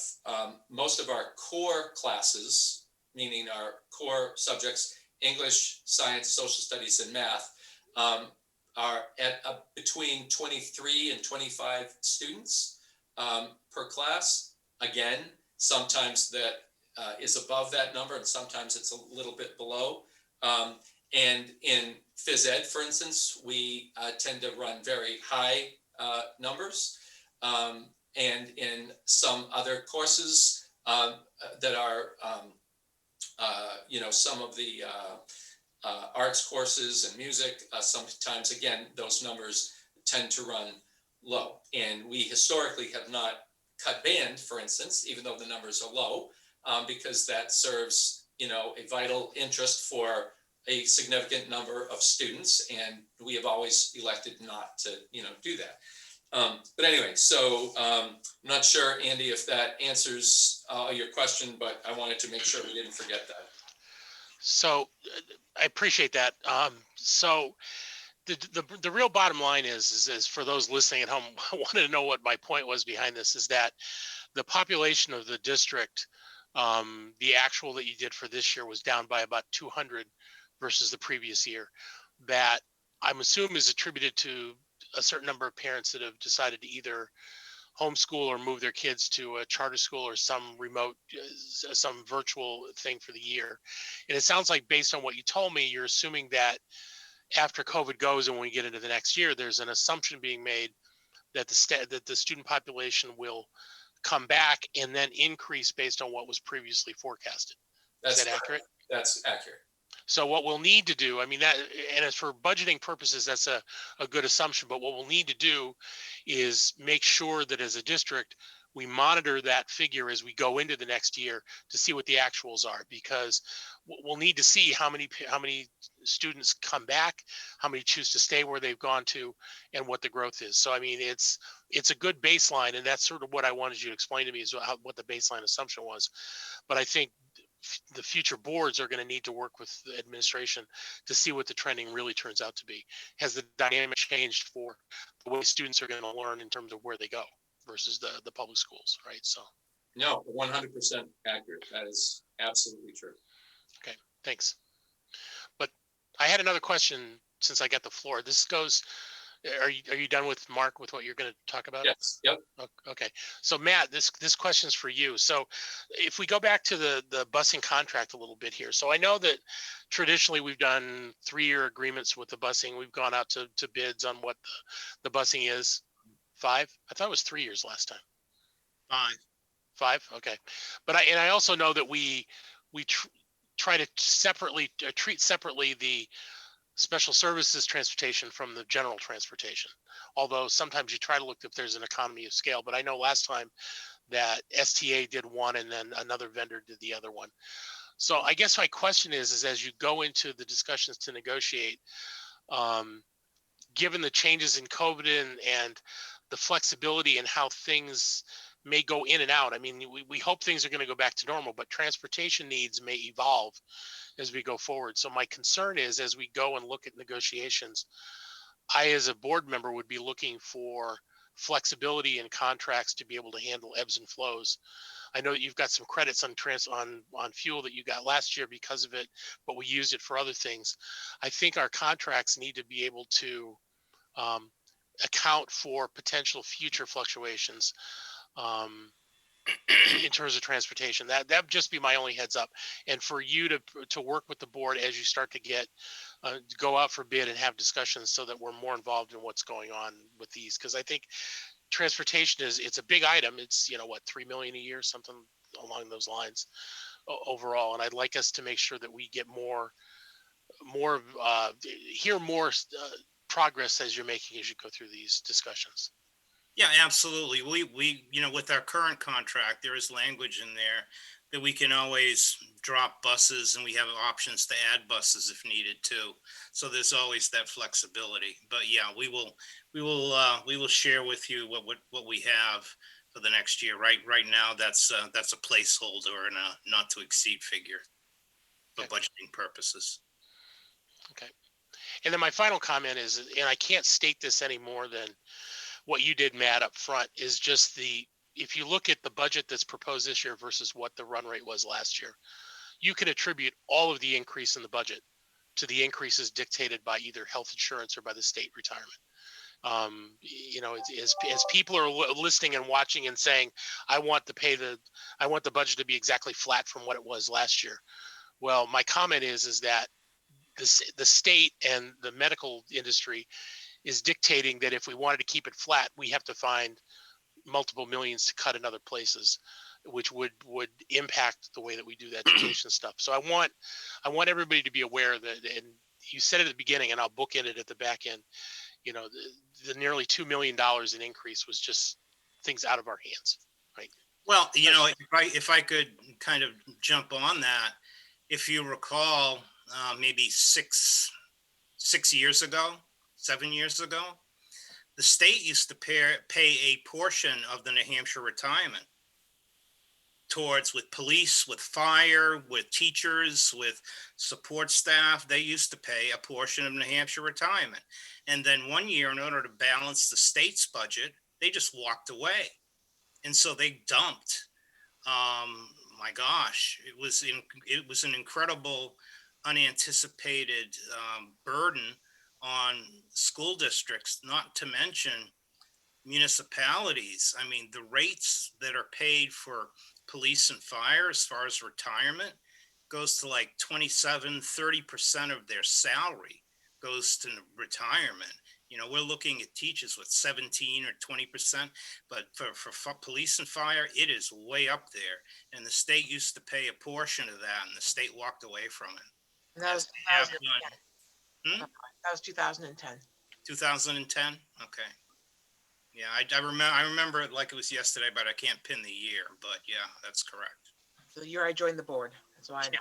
most of our core classes, meaning our core subjects, English, science, social studies, and math, are at between 23 and 25 students per class. Again, sometimes that is above that number, and sometimes it's a little bit below. And in phys ed, for instance, we tend to run very high numbers. And in some other courses that are, some of the arts courses and music, sometimes, again, those numbers tend to run low. And we historically have not cut band, for instance, even though the numbers are low, because that serves, a vital interest for, a significant number of students, and we have always elected not to, do that. But anyway, so I'm not sure, Andy, if that answers your question, but I wanted to make sure we didn't forget that. So I appreciate that. So the real bottom line is for those listening at home, I wanted to know what my point was behind this, is that the population of the district, the actual that you did for this year was down by about 200 versus the previous year. That I'm assuming is attributed to a certain number of parents that have decided to either homeschool or move their kids to a charter school or some remote, some virtual thing for the year. And it sounds like, based on what you told me, you're assuming that after COVID goes and when we get into the next year, there's an assumption being made that the student population will come back and then increase based on what was previously forecasted. Is that accurate? That's accurate. So what we'll need to do, I mean, that, and as for budgeting purposes, that's a good assumption, but what we'll need to do is make sure that as a district, we monitor that figure as we go into the next year to see what the actuals are, because we'll need to see how many students come back, how many choose to stay where they've gone to, and what the growth is. So, I mean, it's a good baseline, and that's sort of what I wanted you to explain to me, is what the baseline assumption was. But I think the future boards are going to need to work with the administration to see what the trending really turns out to be. Has the dynamic changed for the way students are going to learn in terms of where they go versus the public schools, right? So no, 100% accurate. That is absolutely true. Okay, thanks. But I had another question since I got the floor. This goes, are you done with Mark with what you're going to talk about? Yes. Yep. Okay. So Matt, this question's for you. So if we go back to the busing contract a little bit here. So I know that traditionally we've done 3-year agreements with the busing. We've gone out to bids on what the busing is. 5? I thought it was 3 years last time. 5. Okay. But I also know that we try to treat separately the special services transportation from the general transportation. Although sometimes you try to look if there's an economy of scale, but I know last time that STA did one and then another vendor did the other one. So I guess my question is as you go into the discussions to negotiate, given the changes in COVID and the flexibility and how things may go in and out. I mean, we hope things are going to go back to normal, but transportation needs may evolve as we go forward. So my concern is, as we go and look at negotiations, I, as a board member, would be looking for flexibility in contracts to be able to handle ebbs and flows. I know that you've got some credits on fuel that you got last year because of it, but we used it for other things. I think our contracts need to be able to account for potential future fluctuations in terms of transportation. That'd just be my only heads up. And for you to work with the board as you start to go out for bid and have discussions so that we're more involved in what's going on with these. Because I think transportation it's a big item. It's, $3 million a year, something along those lines overall. And I'd like us to make sure that we get hear more progress as you're making as you go through these discussions. Yeah, absolutely. We with our current contract, there is language in there that we can always drop buses, and we have options to add buses if needed too. So there's always that flexibility. But yeah, we will share with you what we have for the next year. Right now, that's a placeholder and a not to exceed figure for budgeting purposes. Okay. And then my final comment is, and I can't state this any more than what you did, Matt, up front, is just if you look at the budget that's proposed this year versus what the run rate was last year, you can attribute all of the increase in the budget to the increases dictated by either health insurance or by the state retirement. As people are listening and watching and saying, I want the budget to be exactly flat from what it was last year. Well, my comment is that the state and the medical industry is dictating that if we wanted to keep it flat, we have to find multiple millions to cut in other places, which would impact the way that we do that education stuff. So I want everybody to be aware that, and you said it at the beginning, and I'll bookend it at the back end, the nearly $2 million in increase was just things out of our hands, right? Well, if I could kind of jump on that, if you recall, maybe 6 years ago, 7 years ago, the state used to pay a portion of the New Hampshire retirement towards, with police, with fire, with teachers, with support staff. They used to pay a portion of New Hampshire retirement. And then one year, in order to balance the state's budget, they just walked away. And so they dumped, my gosh, it was an incredible, unanticipated burden on school districts, not to mention municipalities. I mean, the rates that are paid for police and fire as far as retirement goes to like 27-30% of their salary goes to retirement. We're looking at teachers with 17 or 20%, but for police and fire, it is way up there. And the state used to pay a portion of that, and the state walked away from it. And that was As they have 2010. done. That was 2010. 2010? Okay. Yeah, I remember it like it was yesterday, but I can't pin the year. But yeah, that's correct. So the year I joined the board. That's why I know.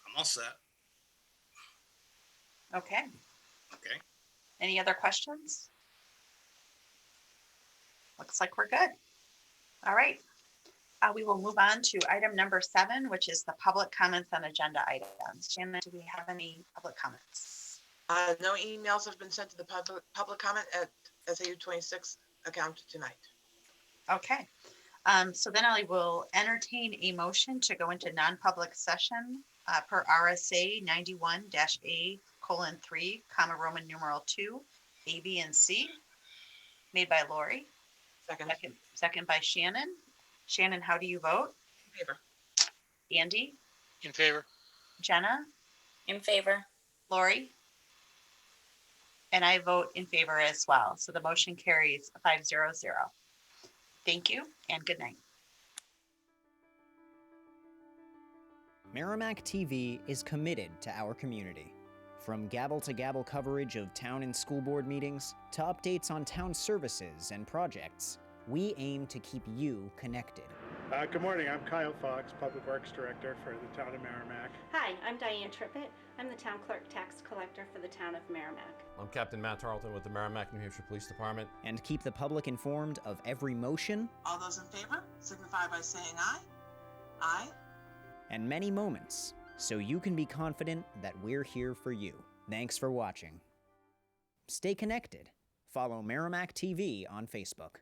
I'm all set. Okay. Okay. Any other questions? Looks like we're good. All right. We will move on to item number 7, which is the public comments on agenda items. Shannon, do we have any public comments? No emails have been sent to the public comment at SAU 26 account tonight. Okay. So then I will entertain a motion to go into non-public session per RSA 91-A:3, Roman numeral 2, A, B, and C, made by Lori. Second by Shannon. Shannon, how do you vote? In favor. Andy? In favor. Jenna? In favor. Lori? And I vote in favor as well. So the motion carries 5-0-0. Thank you and good night. Merrimack TV is committed to our community. From gavel-to-gavel coverage of town and school board meetings to updates on town services and projects, we aim to keep you connected. Good morning, I'm Kyle Fox, Public Works Director for the town of Merrimack. Hi, I'm Diane Trippett. I'm the town clerk tax collector for the town of Merrimack. I'm Captain Matt Tarleton with the Merrimack, New Hampshire Police Department. And keep the public informed of every motion. All those in favor signify by saying aye. Aye. And many moments, so you can be confident that we're here for you. Thanks for watching. Stay connected. Follow Merrimack TV on Facebook.